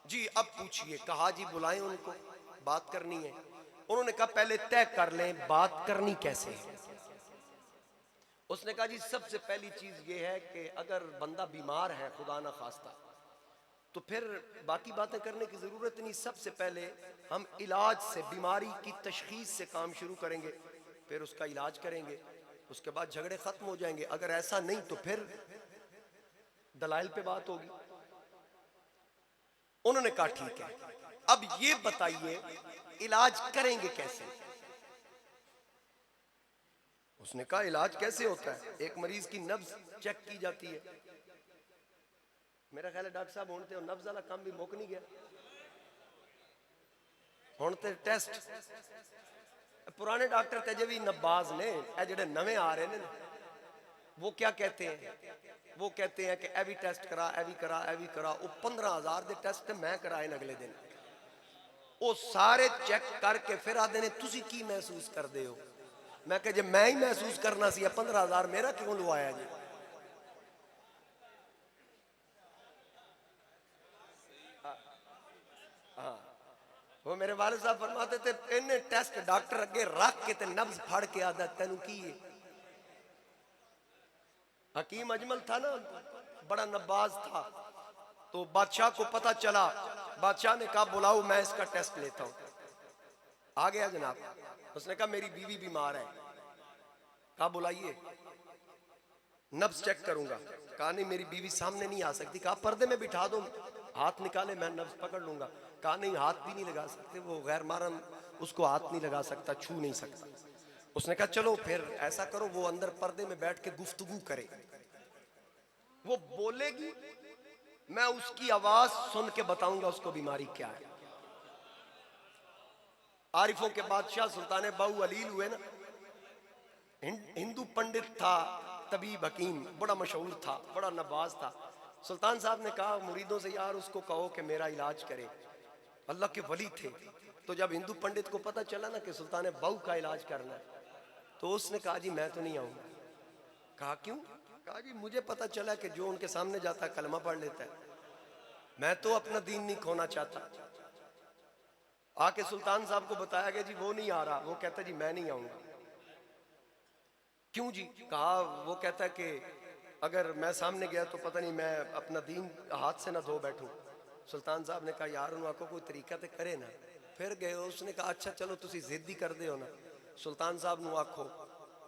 [SPEAKER 1] जी अब पूछिए, कहा जी बुलाएं उनको, बात करनी है। उन्होंने कहा पहले तय कर लें बात करनी कैसे है। उसने कहा जी सबसे पहली चीज ये है कि अगर बंदा बीमार है खुदा ना खास्ता, तो फिर बाकी बातें करने की जरूरत नहीं, सबसे पहले हम इलाज से, बीमारी की तशखीस से काम शुरू करेंगे, फिर उसका इलाज करेंगे, उसके बाद झगड़े खत्म हो जाएंगे। अगर ऐसा नहीं तो फिर दलाइल पे बात होगी। उन्होंने कहा ठीक है, अब ये बताइए इलाज करेंगे कैसे। उसने कहा इलाज कैसे होता है, एक मरीज की नब्ज चेक की जाती है। मेरा ख्याल है डॉक्टर साहब होने नब्ज वाला काम भी मुक नहीं गया, हुण ते टेस्ट, पुराने डॉक्टर ते भी नब्बाज ने, जेडे नवे आ रहे ने वो क्या कहते हैं, वो कहते हैं कि ए भी टेस्ट करा, ए भी करा, ए भी करा। वो 15,000 के टेस्ट मैं कराए अगले दिन, वो सारे चेक करके फिर आते ने तुसी की महसूस करते हो। मैं कहा जे मैं ही महसूस करना सी 15,000 मेरा क्यों लवाया जी। हाँ, वो मेरे वालिद साहब फरमाते थे इन्हें टेस्ट डॉक्टर अगे रख के ते नब्ज फाड़ के आदा तेन की है। हकीम अजमल था ना, बड़ा नब्बाज था, तो बादशाह को पता चला, बादशाह ने कहा बुलाओ मैं इसका टेस्ट लेता हूं। आ गया जनाब, उसने कहा मेरी बीवी बीमार है, कहा बुलाइए नब्ज चेक करूंगा। कहा नहीं मेरी बीवी सामने नहीं आ सकती। कहा पर्दे में बिठा दो, हाथ निकाले मैं नब्ज पकड़ लूंगा। कहा नहीं हाथ भी नहीं लगा सकते, वो गैर महरम उसको हाथ नहीं लगा सकता, छू नहीं सकता। उसने कहा चलो फिर ऐसा करो, वो अंदर पर्दे में बैठ के गुफ्तगू करे, वो बोलेगी, मैं उसकी आवाज सुन के बताऊंगा उसको बीमारी क्या है। आरिफों के बादशाह सुल्तान बाहू अलील हुए ना, हिंदू पंडित था, तबीब हकीम, बड़ा मशहूर था, बड़ा नवाज था। सुल्तान साहब ने कहा मुरीदों से यार उसको कहो कि मेरा इलाज करे, अल्लाह के वली थे। तो जब हिंदू पंडित को पता चला ना कि सुल्तान बाहू का इलाज करना है, तो उसने कहा जी मैं तो नहीं आऊंगा। कहा क्यों? कहा जी मुझे पता चला कि जो उनके सामने जाता है कलमा पढ़ लेता है, मैं तो अपना दीन नहीं खोना चाहता। आके सुल्तान साहब को बताया गया जी वो नहीं आ रहा, वो कहता जी मैं नहीं आऊंगा। क्यों जी? कहा वो कहता है कि अगर मैं सामने गया तो पता नहीं मैं अपना दीन हाथ से ना धो बैठूं। सुल्तान साहब ने कहा यार उन आको कोई तरीका तो करे ना। फिर गए, उसने कहा अच्छा चलो तुसी जिद ही कर दे हो ना, सुल्तान साहब नु आखो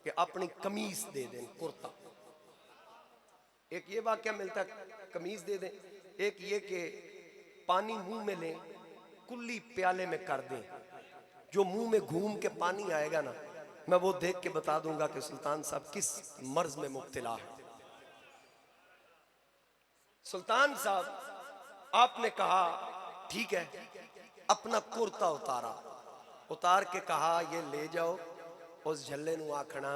[SPEAKER 1] कि अपनी कमीज दे दें, कुर्ता। एक ये वाक्य मिलता कमीज दे दें, एक ये कि पानी मुंह में लें, कुल्ली प्याले में कर दें, जो मुंह में घूम के पानी आएगा ना मैं वो देख के बता दूंगा कि सुल्तान साहब किस मर्ज में मुब्तला है। सुल्तान साहब आपने कहा ठीक है, अपना कुर्ता उतारा, उतार के कहा ये ले जाओ, उस झल्ले नु आखना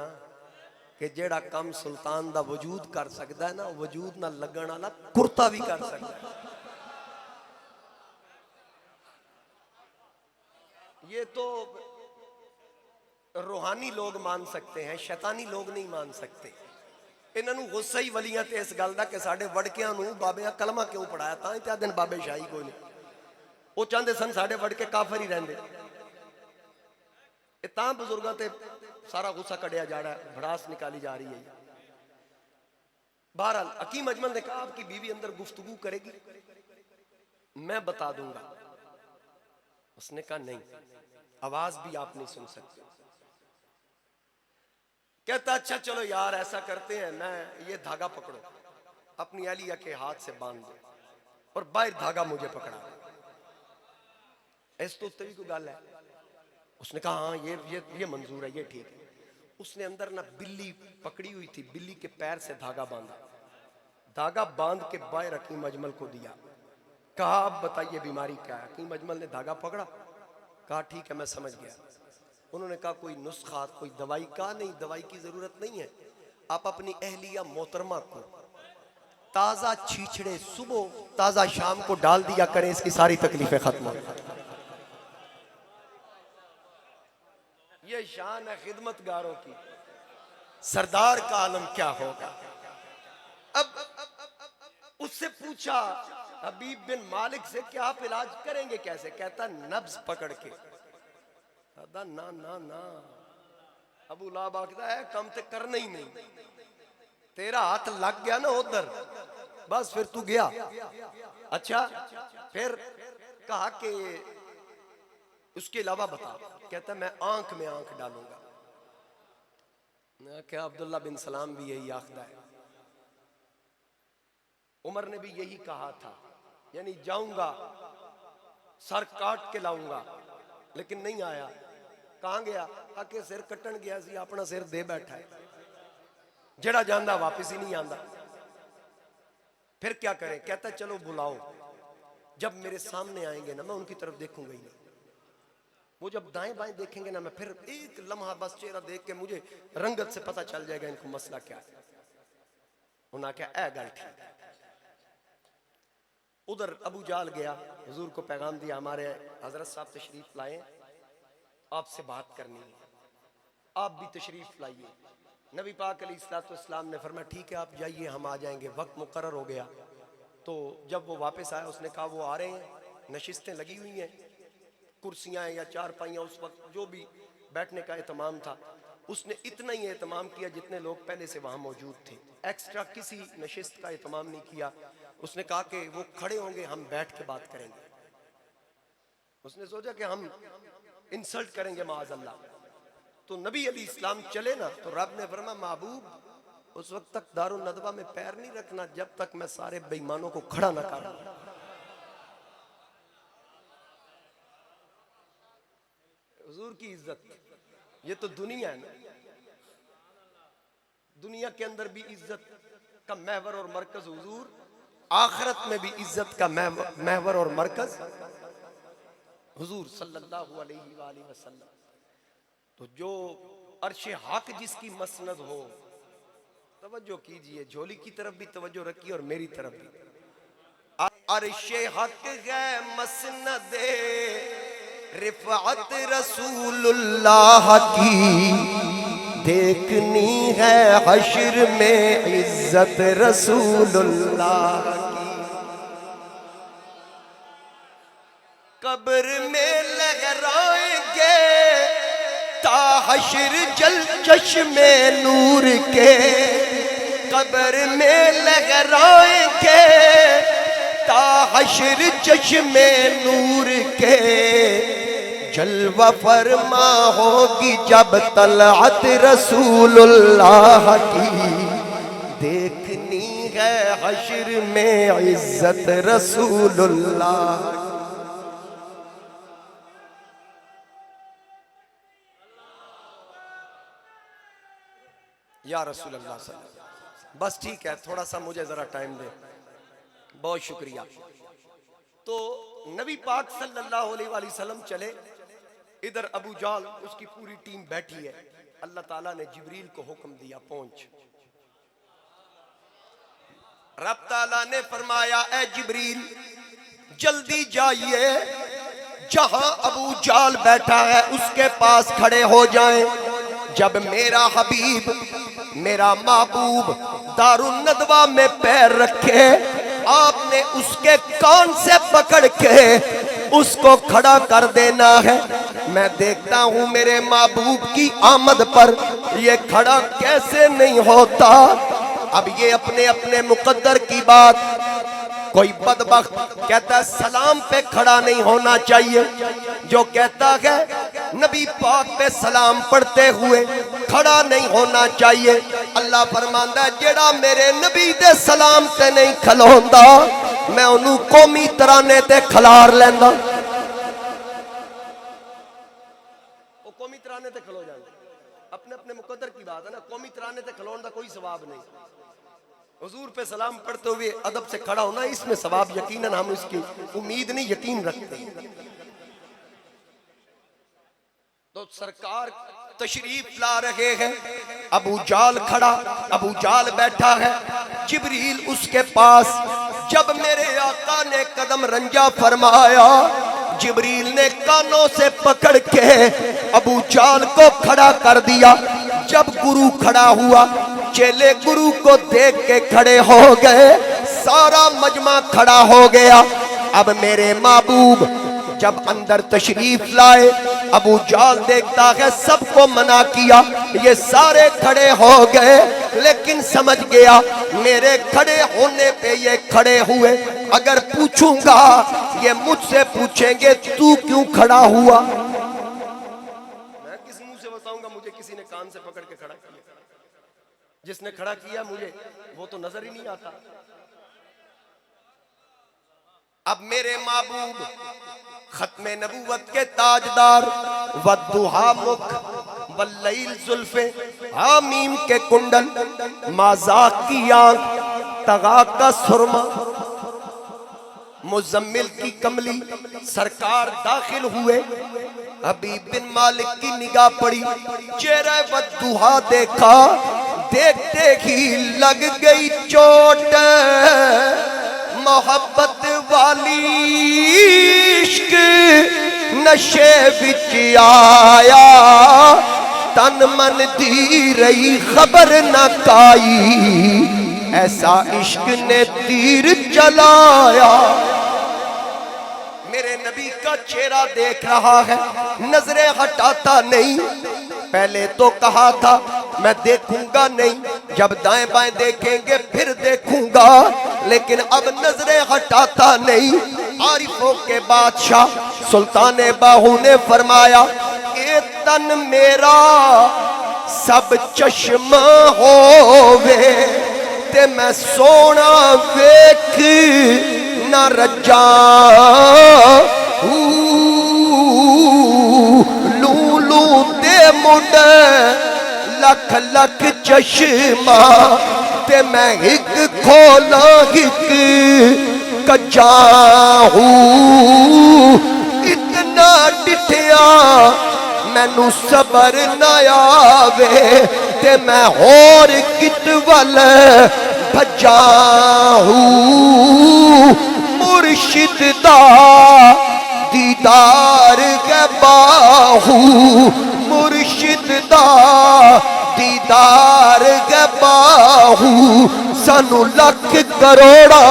[SPEAKER 1] कि जेड़ा कम सुल्तान दा वजूद कर सकता है ना, वजूद ना लगन वाला कुर्ता भी कर सकता है। ये तो रूहानी लोग मान सकते हैं, शैतानी लोग नहीं मान सकते। इन्होंने गुस्सा ही वलियां ते इस गल दा कि साडे वड़कियां नूं बाबे कलमा क्यों पढ़ाया, तां ही दिन बाबे शाही कोई नहीं, वो चाहते सन साडे वड़के काफर ही रहिंदे। तां बुजुर्गों ते सारा गुस्सा कढ़िया जा रहा है, भड़ास निकाली जा रही है। बहरहाल हकीम अजमल ने कहा आपकी बीवी अंदर गुफ्तगू करेगी, मैं बता दूंगा। उसने कहा नहीं, आवाज भी आप नहीं सुन सकते। कहता अच्छा चलो यार ऐसा करते हैं, मैं ये धागा पकड़ो, अपनी अहलिया के हाथ से बांध दो और बाहर धागा मुझे पकड़ा। इस तो उत्ते भी कोई गल है। उसने कहा हाँ ये मंजूर है, ये ठीक है। उसने अंदर ना बिल्ली पकड़ी हुई थी, बिल्ली के पैर से धागा बांधा, धागा बांध के बाहर हकीम अजमल को दिया। कहा अब बताइए बीमारी क्या है। हकीम अजमल ने धागा पकड़ा, कहा ठीक है मैं समझ गया। उन्होंने कहा कोई नुस्खा, कोई दवाई? कहा नहीं, दवाई की जरूरत नहीं है, आप अपनी अहलिया मोहतरमा को ताजा छीछड़े सुबह ताजा शाम को डाल दिया करें, इसकी सारी तकलीफें खत्म हो। ये शान है खिदमतगारों की, सरदार का आलम क्या होगा। अब उससे पूछा हबीब बिन मालिक से कि आप इलाज करेंगे कैसे? कहता नब्ज पकड़ के। ना ना ना, अबू लाब आखदा है कम ते करना ही नहीं, तेरा हाथ लग गया ना उधर, बस फिर तू गया। अच्छा फिर कहा कि उसके अलावा बता। कहता मैं आंख में आंख डालूंगा। क्या अब्दुल्ला बिन सलाम भी यही आखदा है, उमर ने भी यही कहा था, यानी जाऊंगा सर काट के लाऊंगा, लेकिन नहीं आया। कहां गया? आके सिर कट्टन गया सी, अपना सिर दे बैठा है, जड़ा जांदा वापिस ही नहीं आंदा। फिर क्या करें? कहता चलो बुलाओ, जब मेरे सामने आएंगे ना मैं उनकी तरफ देखूंगा ही नहीं, वो जब दाएं बाएं देखेंगे ना मैं फिर एक लम्हा बस चेहरा देख के मुझे रंगत से पता चल जाएगा इनको मसला क्या है। उन्हें क्या ऐ गल ठीक। उधर अबू जाल गया, हुजूर को पैगाम दिया हमारे हजरत साहब तशरीफ लाए, आपसे बात करनी है, आप भी तशरीफ लाइए। नबी पाक अलैहिस्सलाम ने फरमाया ठीक है आप जाइए, हम आ जाएंगे। वक्त मुकर्रर हो गया, तो जब वो वापस आया उसने कहा वो आ रहे हैं, नशिस्तें लगी हुई हैं, कुर्सियां या चारपाइयाँ, उस वक्त जो भी बैठने का एहतमाम था उसने इतना ही एहतमाम किया जितने लोग पहले से वहाँ मौजूद थे, एक्स्ट्रा किसी नशिस्त का एहतमाम नहीं किया। उसने कहा कि वो खड़े होंगे, हम बैठ के बात करेंगे। उसने सोचा कि हम इंसल्ट करेंगे माअज़ल्लाह, तो नबी अलैहिस्सलाम चले ना, तो रब ने फरमाया महबूब उस वक्त तक दारुल नदवा में पैर नहीं रखना जब तक मैं सारे बेईमानों को खड़ा ना कर। हुजूर की इज्जत, ये तो दुनिया है ना, दुनिया के अंदर भी इज्जत का महवर और मरकज हुजूर, आखिरत में भी इज्जत का महवर और मरकज हुजूर सल्लल्लाहु अलैहि वसल्लम। तो जो अर्शे हक जिसकी मसनद हो, तवज्जो कीजिए, झोली की तरफ भी तवज्जो रखिए और मेरी तरफ भी। अर्शे हक है मसनदे रिफअत रसूलुल्लाह की, देखनी है हश्र में इज्जत रसूलुल्लाह की। कब्र में लहराएंगे ता हश्र जल चश्मे नूर के, कब्र में लहराएंगे ता हश्र चश्मे नूर के। जलवा फरमा होगी जब तलअत रसूलुल्लाह की, देखनी है हश्र में इज्जत रसूलुल्लाह। या रसूल अल्लाह सल्लल्लाहु। बस ठीक है, थोड़ा सा मुझे जरा टाइम दे, बहुत शुक्रिया। तो नबी पाक सल्लल्लाहु अलैहि वसल्लम चले, इधर अबू जाल उसकी पूरी टीम बैठी है। अल्लाह ताला ने जिब्रील को हुक्म दिया पहुंच। रब ताला ने फरमाया ए जिब्रील जल्दी जाइए, जहां अबू जाल बैठा है उसके पास खड़े हो जाएं। जब मेरा हबीब मेरा महबूब दारुल नदवा में पैर रखे, आपने उसके कान से पकड़ के उसको खड़ा कर देना है। मैं देखता हूं मेरे महबूब की आमद पर ये खड़ा कैसे नहीं होता। अब ये अपने अपने मुकद्दर की बात, कोई बदबख्त कहता है सलाम पे खड़ा नहीं होना चाहिए, जो कहता है नबी पाक पे सलाम पढ़ते हुए खड़ा नहीं होना चाहिए। अल्लाह फरमांदा जेड़ा मेरे नबी दे सलाम ते नहीं खलोंदा मैं उन्होंने कौमी तराने ते खलार लेंदा। वो कौमी तराने ते खलो जांदा। अपने अपने मुकद्दर की बात है ना, कौमी तराने से खिलौने का कोई सवाब नहीं। हुजूर पे सलाम पढ़ते हुए अदब से खड़ा होना, इसमें सवाब यकीनन हम इसकी उम्मीद नहीं यकीन रखते। तो सरकार तशरीफ ला रहे हैं, अबू जाल खड़ा, अबू जाल बैठा है, जिब्रील उसके पास। जब मेरे आका ने कदम रंजा फरमाया, जिब्रील ने कानों से पकड़ के अबू जाल को खड़ा कर दिया। जब गुरु खड़ा हुआ, चेले गुरु को देख के खड़े हो गए, सारा मजमा खड़ा हो गया। अब मेरे महबूब जब अंदर तशरीफ लाए, अबू जाल देखता है सबको मना किया, ये सारे खड़े हो गए, लेकिन समझ गया मेरे खड़े होने पे ये खड़े हुए, अगर पूछूंगा ये मुझसे पूछेंगे तू क्यों खड़ा हुआ। मैं किस मुंह से बताऊंगा मुझे किसी ने कान से पकड़ के खड़ा किया। जिसने खड़ा किया मुझे वो तो नजर ही नहीं आता। अब मेरे महबूब खत्मे नबूवत के ताजदार, वद्दुहा मुख, वल्लैल जुल्फे, हामीम के कुंडल, माज़ाक की आंख, तगा का सुरमा, मुजम्मिल की कमली, सरकार दाखिल हुए। हबीब बिन मालिक की निगाह पड़ी, चेहरा वद्दुहा देखा, देखते ही लग गई चोट, मोहब्बत वाली इश्क नशे विच आया, तन मन दी रही खबर न काई, ऐसा इश्क ने तीर चलाया। मेरे नबी का चेहरा देख रहा है, नजरें हटाता नहीं। पहले तो कहा था मैं देखूंगा नहीं, जब दाएं बाएं देखेंगे फिर देखूंगा, लेकिन अब नजरें हटाता नहीं। आरिफों के बादशाह सुल्तान बाहू ने फरमाया, ए तन मेरा सब चश्मा होवे, ते मैं सोना वेख न रजा, लू लू दे मुंड लख लख चश्मा, ते मैं हिक खोला हिक कच्चा हूँ। इतना डिठिया मैनू सबर न आवे, ते मैं होर कित वल भजा हूँ। मुर्शिद दा दीदार के बाहू, मुर्शिद दा दीदार के बाहू, सानू लख करोड़ा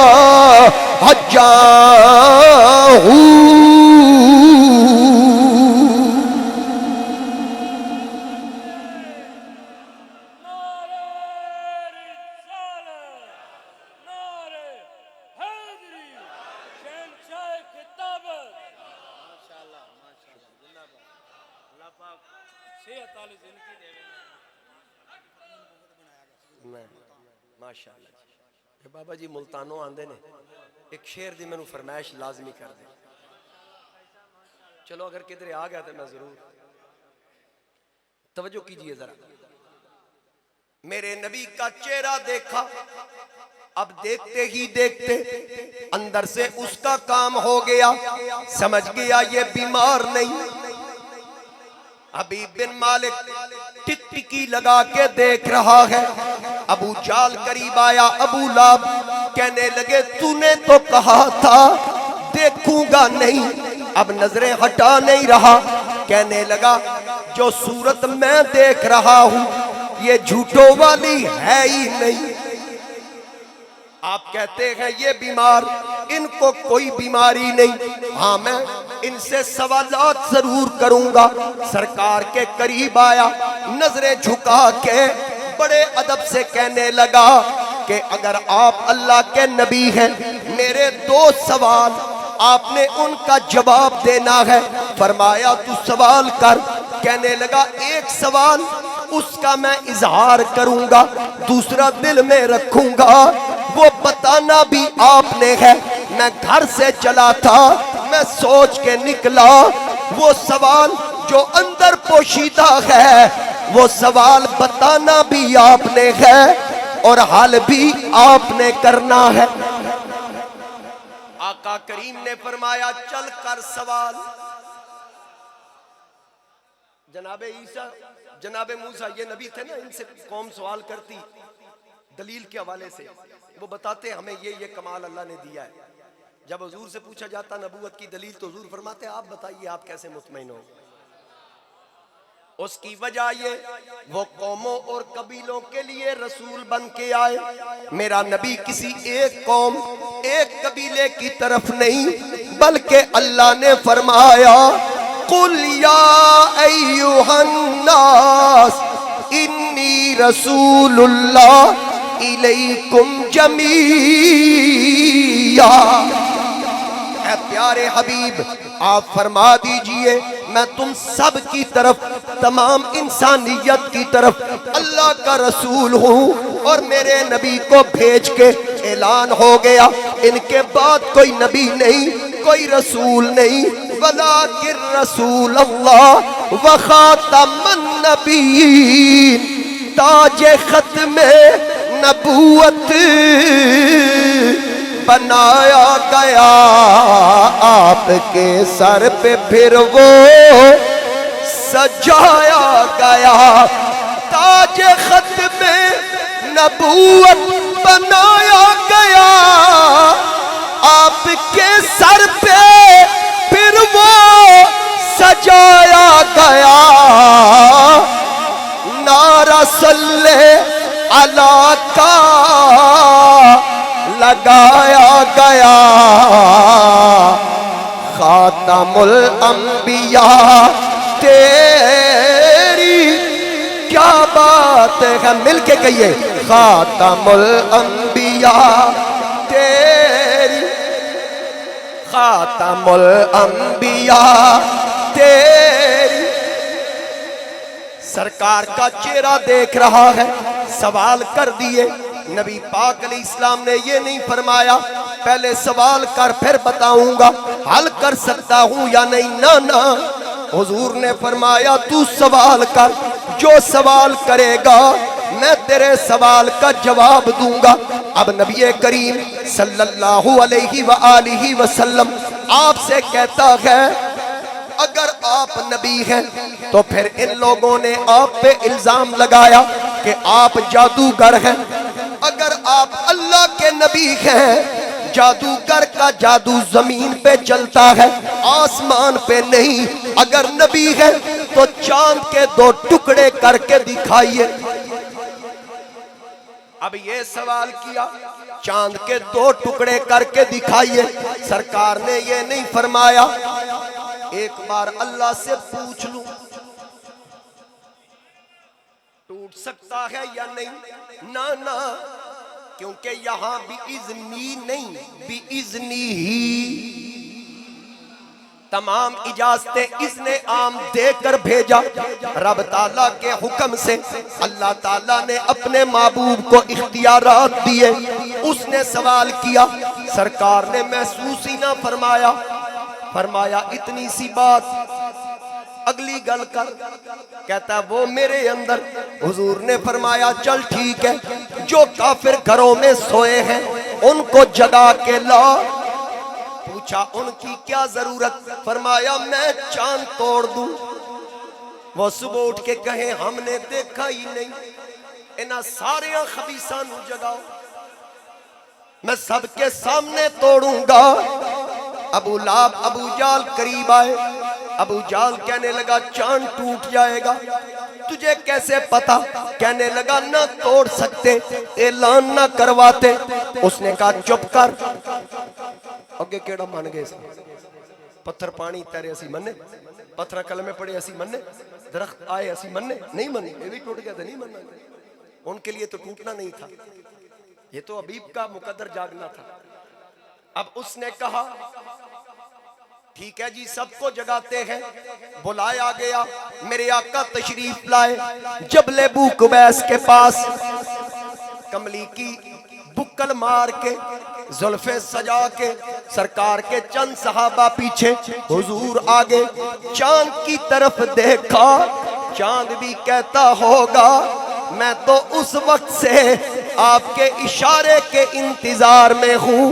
[SPEAKER 1] हजा हूँ। माशाअल्लाह बाबा जी मुल्तानों आंदे ने, एक शेर दी मैनू फरमाइश लाजमी कर दे। चलो अगर किधरे आ गया तो मैं जरूर, तवज्जो कीजिए जरा। मेरे नबी का चेहरा देखा, अब देखते ही देखते अंदर से उसका काम हो गया, समझ गया ये बीमार नहीं। हबीब बिन मालिक टिकटिकी लगा के देख रहा है। अबू जाल करीब आया, अबू लाब कहने लगे तूने तो कहा था देखूंगा नहीं, अब नजरें हटा नहीं रहा। कहने लगा जो सूरत मैं देख रहा हूं ये झूठों वाली है ही नहीं। आप कहते हैं ये बीमार, इनको कोई बीमारी नहीं। हाँ मैं इनसे सवालात जरूर करूंगा। सरकार के करीब आया, नजरें झुका के बड़े अदब से कहने लगा कि अगर आप अल्लाह के नबी हैं, मेरे दो सवाल आपने उनका जवाब देना है। फरमाया तू सवाल कर। कहने लगा एक सवाल उसका मैं इजहार करूंगा, दूसरा दिल में रखूंगा, वो बताना भी आपने है। मैं घर से चला था, मैं सोच के निकला, वो सवाल जो अंदर पोशीदा है वो सवाल बताना भी आपने है और हल भी आपने करना है। आका करीम ने फरमाया चल कर सवाल। जनाबे ईसा जनाबे मूसा ये नबी थे ना, इनसे कौम सवाल करती दलील के हवाले से, वो बताते हमें ये कमाल अल्लाह ने दिया है। जब हुजूर से पूछा जाता नबूवत की दलील तो हुजूर फरमाते आप बताइए आप कैसे मुतमईन हो। उसकी वजह ये वो कौमों और कबीलों के लिए रसूल बन के आए। मेरा नबी किसी एक कौम एक कबीले की तरफ नहीं, बल्कि अल्लाह ने फरमाया कुल या अय्युहन नास इन्नी रसूलुल्लाह इलैकुम जमीया। ऐ प्यारे हबीब आप फरमा दीजिए मैं तुम सब की तरफ, तमाम इंसानियत की तरफ अल्लाह का रसूल हूँ और मेरे नबी को भेज के ऐलान हो गया इनके बाद कोई नबी नहीं, कोई रसूल नहीं, वलाकिर रसूल अल्लाह व खातमन नबीयीन, ताजे खत्मे नबूवत बनाया गया आपके सर पे फिर वो सजाया गया। ताजे खत्मे नबूवत बनाया गया आपके सर पे फिर वो सजाया गया। नारा सल्ले अला का लगाया गया। खातमुल अंबिया तेरी क्या बात है, मिलके कहिए खातमुल अंबिया तेरी, खातमुल अंबिया तेरी। सरकार का चेहरा देख रहा है, सवाल कर दिए। नबी पाक अलैहिस्सलाम ने ये नहीं फरमाया पहले सवाल कर फिर बताऊंगा हल कर सकता हूं या नहीं, ना ना, हुजूर ने फरमाया तू सवाल कर, जो सवाल करेगा मैं तेरे सवाल का जवाब दूंगा। अब नबी करीम सल्लल्लाहु अलैहि व आलिहि वसल्लम आपसे कहता है अगर आप नबी हैं तो फिर इन लोगों ने आप पे इल्जाम लगाया कि आप जादूगर हैं। अगर आप अल्लाह के नबी हैं, जादूगर का जादू जमीन पे चलता है आसमान पे नहीं। अगर नबी है तो चांद के 2 टुकड़े करके दिखाइए। अब ये सवाल किया चांद के 2 टुकड़े करके दिखाइए। सरकार ने ये नहीं फरमाया एक बार अल्लाह से पूछ लूं टूट सकता है या नहीं, ना ना, क्योंकि यहां भी इज़्नी नहीं भी इज़्नी ही तमाम इजाजतें इसने आम देकर भेजा। रब ताला के हुक्म से अल्लाह ताला ने अपने महबूब को इख्तियारात दिए। उसने सवाल किया, सरकार ने महसूस ही ना फरमाया, फरमाया इतनी सी बात अगली गल कर। कहता वो मेरे अंदर। हुजूर ने फरमाया चल ठीक है, जो काफिर घरों में सोए हैं उनको जगा के ला। पूछा उनकी क्या जरूरत, फरमाया मैं चांद तोड़ दूं। वो सुबह उठ के कहे हमने देखा ही नहीं, इन्हां सारे खबीसां नूं जगाओ, मैं सबके सामने तोड़ूंगा। अबू लाब अबू जाल करीब आए। अबू जाल कहने लगा चांद टूट जाएगा, तुझे कैसे पता? कहने लगा ना तोड़ सकते, ऐलान ना करवाते। उसने कहा चुप कर। अगे केड़ा मन गए, पत्थर पानी तैरे असी मन्ने, पत्थर कलमे पड़े असी मन्ने, दरख्त आए असी मन्ने, नहीं मन्ने। ये भी टूट गया था, नहीं मन्ना। उनके लिए तो टूटना नहीं था, ये तो हबीब का मुकद्दर जागना था। अब उसने कहा ठीक है जी, सबको जगाते हैं। बुलाया गया, मेरे आका तशरीफ लाए जबले बू कुबैस के पास। कमली की बुक्कल मार के जुल्फे सजा के सरकार के चंद सहाबा पीछे, हुजूर आगे। चांद की तरफ देखा, चांद भी कहता होगा मैं तो उस वक्त से आपके इशारे के इंतजार में हूँ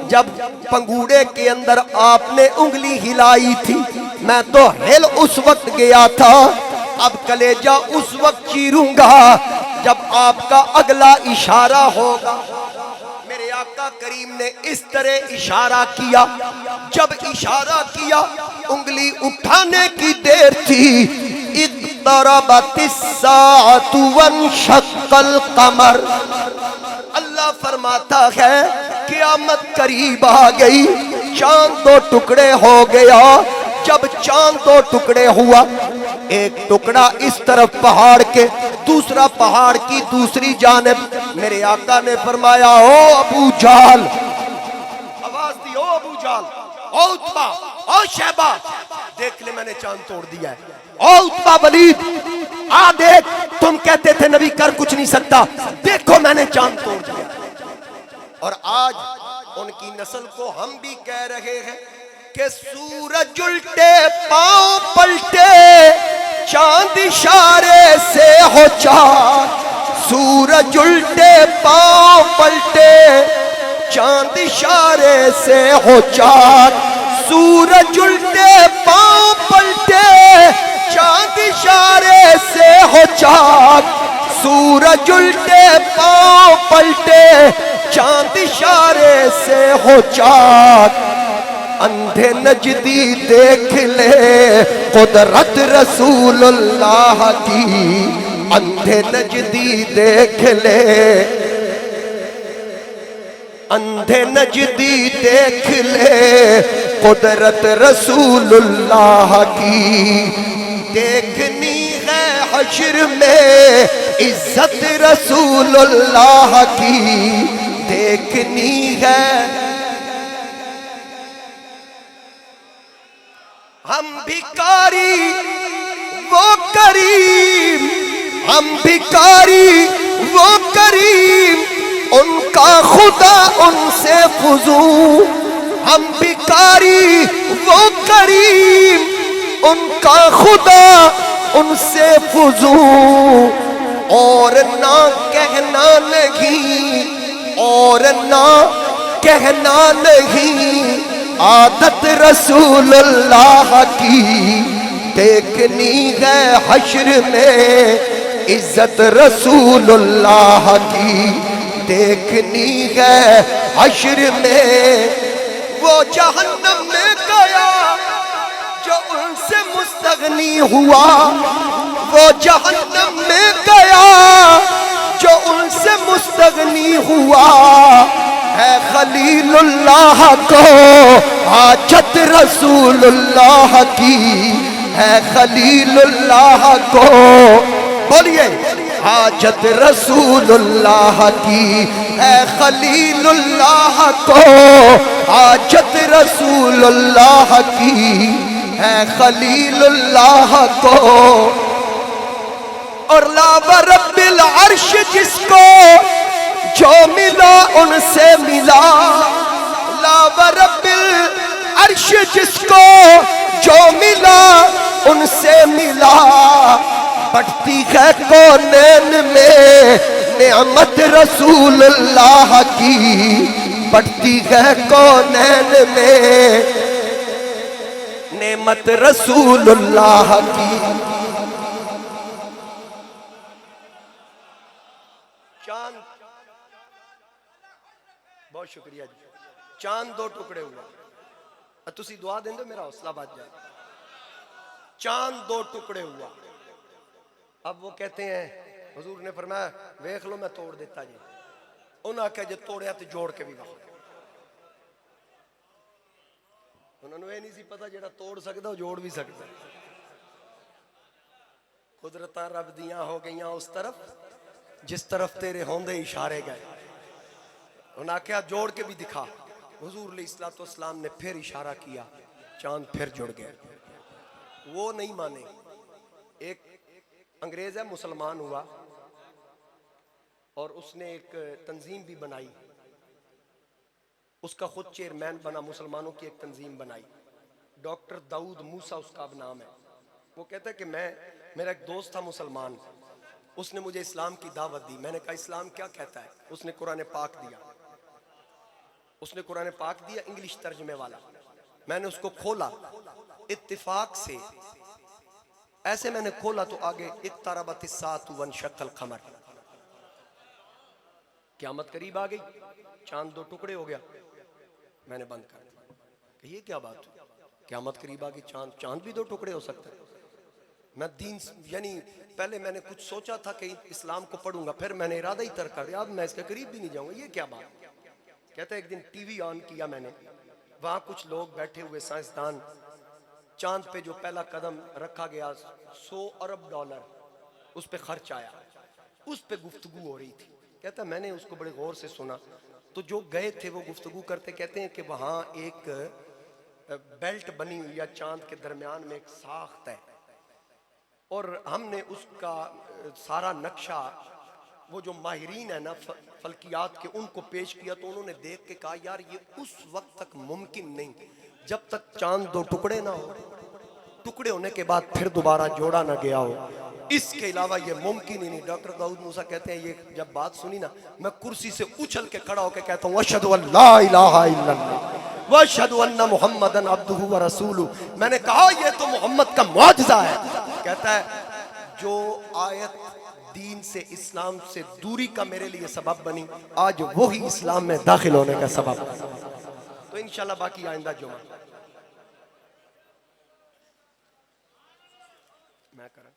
[SPEAKER 1] जब पंगूड़े के अंदर आपने उंगली हिलाई थी, मैं तो हिल उस वक्त गया था। अब कलेजा उस वक्त चीरूंगा जब आपका अगला इशारा होगा। मेरे आका करीम ने इस तरह इशारा किया, जब इशारा किया उंगली उठाने की देर थी, इक़्तरबतिस्साअतु वन्शक़्क़ल क़मर। अल्लाह फरमाता है क़यामत करीब आ गई, चांद दो टुकड़े हो गया। जब चांद दो टुकड़े हुआ, एक टुकड़ा इस तरफ पहाड़ के, दूसरा पहाड़ की दूसरी जानिब, मेरे आका ने फरमाया ओ अबू जाल, आवाज दी ओ अबू जाल, ओ उत्बा, ओ शैबा, देख ले मैंने चांद तोड़ दिया है। ओ उत्बा वलीद, आ देख, तुम कहते थे नबी कर कुछ नहीं सकता, देखो मैंने चांद तोड़ दिया। और आज उनकी नस्ल को हम भी कह रहे हैं कि सूरज उल्टे पांव पलटे, चांद इशारे से हो चाक। सूरज उल्टे पांव पलटे, चांद इशारे से हो चाक। सूरज उल्टे पांव पलटे, चांद इशारे से हो चाक। सूरज उल्टे पांव पलटे, चांद इशारे से हो चाक। अंधे नजदी देख ले कुदरत रसूलुल्लाह की, अंधे नजदी देख ले, अंधे नजदी देख ले कुदरत रसूलुल्लाह की। देखनी है हश्र में इज्जत रसूलुल्लाह की, देखनी है। हम भिखारी वो करीम, हम भिखारी वो करीम, उनका खुदा उनसे फुजू। हम भिखारी वो करीम, उनका खुदा उनसे फुजू। और ना कहना नहीं, और ना कहना नहीं, आदत रसूलुल्लाह की। देखनी है हश्र में इज्जत रसूलुल्लाह की, देखनी है हश्र में। वो जहन्नम में गया जो उनसे मुस्तगनी हुआ, वो जहन्नम में गया जो उनसे मुस्तगनी हुआ। है खलीलुल्लाह को हाजत रसूलुल्लाह की, है खलीलुल्लाह को, बोलिए, हाजत रसूलुल्लाह की। है खलीलुल्लाह को हाजत रसूलुल्लाह की, है खलीलुल्लाह को। और ला रब्बिल अर्श जिसको जो मिला उनसे मिला, ला रब्बिल अर्श जिसको जो मिला उनसे मिला। बढ़ती है कौनैन में नेमत रसूलुल्लाह की, बढ़ती है कौनैन में नेमत रसूलुल्लाह की। चांद, बहुत शुक्रिया जी। चांद दो टुकड़े हुआ, तुसी दुआ देंगे मेरा हौसला बढ़ जाए। चांद दो टुकड़े हुआ। अब वो कहते हैं हुजूर ने फरमाया वेख लो मैं तोड़ देता जी। उन्हें आख्या जो तोड़िया तो जोड़ के भी वहा। उन्होंने ये नहीं सी पता जेड़ा तोड़ सकता वो जोड़ भी सकता। कुदरत रब दियां हो गई उस तरफ जिस तरफ तेरे होंदे इशारे गए। उन्हें आख्या जोड़ के भी दिखा। हुजूर अलैहिस्सलाम ने फिर इशारा किया, चांद फिर जुड़ गया। वो नहीं माने। एक अंग्रेज है, मुसलमान हुआ और उसने एक तंजीम भी बनाई। उसका खुद चेयरमैन बना, मुसलमानों की एक तंजीम बनाई। डॉक्टर दाऊद मूसा उसका नाम है। वो कहता है कि मैं मेरा एक दोस्त था मुसलमान, उसने मुझे इस्लाम की दावत दी। मैंने कहा इस्लाम क्या कहता है? उसने कुरान पाक दिया, उसने कुरान पाक दिया इंग्लिश तर्जमे वाला। मैंने उसको खोला, इत्तिफाक से ऐसे मैंने खोला तो आगे इक़्तरबतिस्साअतु वनशक्कल क़मर, क़यामत करीब आ गई, चांद दो टुकड़े हो गया। मैंने बंद कर दिया। ये क्या बात हुई? क़यामत करीब आ गई, चांद भी दो टुकड़े हो सकते हैं। मैं दीन यानी पहले मैंने कुछ सोचा था कि इस्लाम को पढ़ूंगा, फिर मैंने इरादा ही तर्क कर दिया, अब मैं इसके करीब भी नहीं जाऊंगा। ये क्या बात? कहता है एक दिन टीवी ऑन किया मैंने, वहां कुछ लोग बैठे हुए साइंसदान, चांद पे जो पहला कदम रखा गया 100 अरब डॉलर उस पे खर्च आया, उस पे गुफ्तगू हो रही थी। कहता मैंने उसको बड़े गौर से सुना, तो जो गए थे वो गुफ्तगू करते कहते हैं कि वहाँ एक बेल्ट बनी हुई है चांद के दरमियान में, एक साख्त है, और हमने उसका सारा नक्शा वो जो माहिरीन है ना फल्कियात के, उनको पेश किया, तो उन्होंने देख के कहा यार ये उस वक्त तक मुमकिन नहीं जब तक चांद दो टुकड़े ना हो, टुकड़े होने के बाद फिर दोबारा जोड़ा ना गया हो, इसके अलावा ये मुमकिन ही नहीं। डॉक्टर दाऊद मूसा कहते हैं ये जब बात सुनी ना, मैं कुर्सी से उछल के खड़ा होकर कहता हूँ अशहदु अल्ला इलाहा इल्लल्लाह व अशहदु अन्ना मुहम्मदन अब्दुहु व रसूलुहु। मैंने कहा ये तो मोहम्मद का मुआजिजा है। कहता है जो आयत दीन से, इस्लाम से दूरी का मेरे लिए सबब बनी, आज वही इस्लाम में दाखिल होने का सबब। तो इंशाल्लाह बाकी आइंदा जुमा मैं करूँ।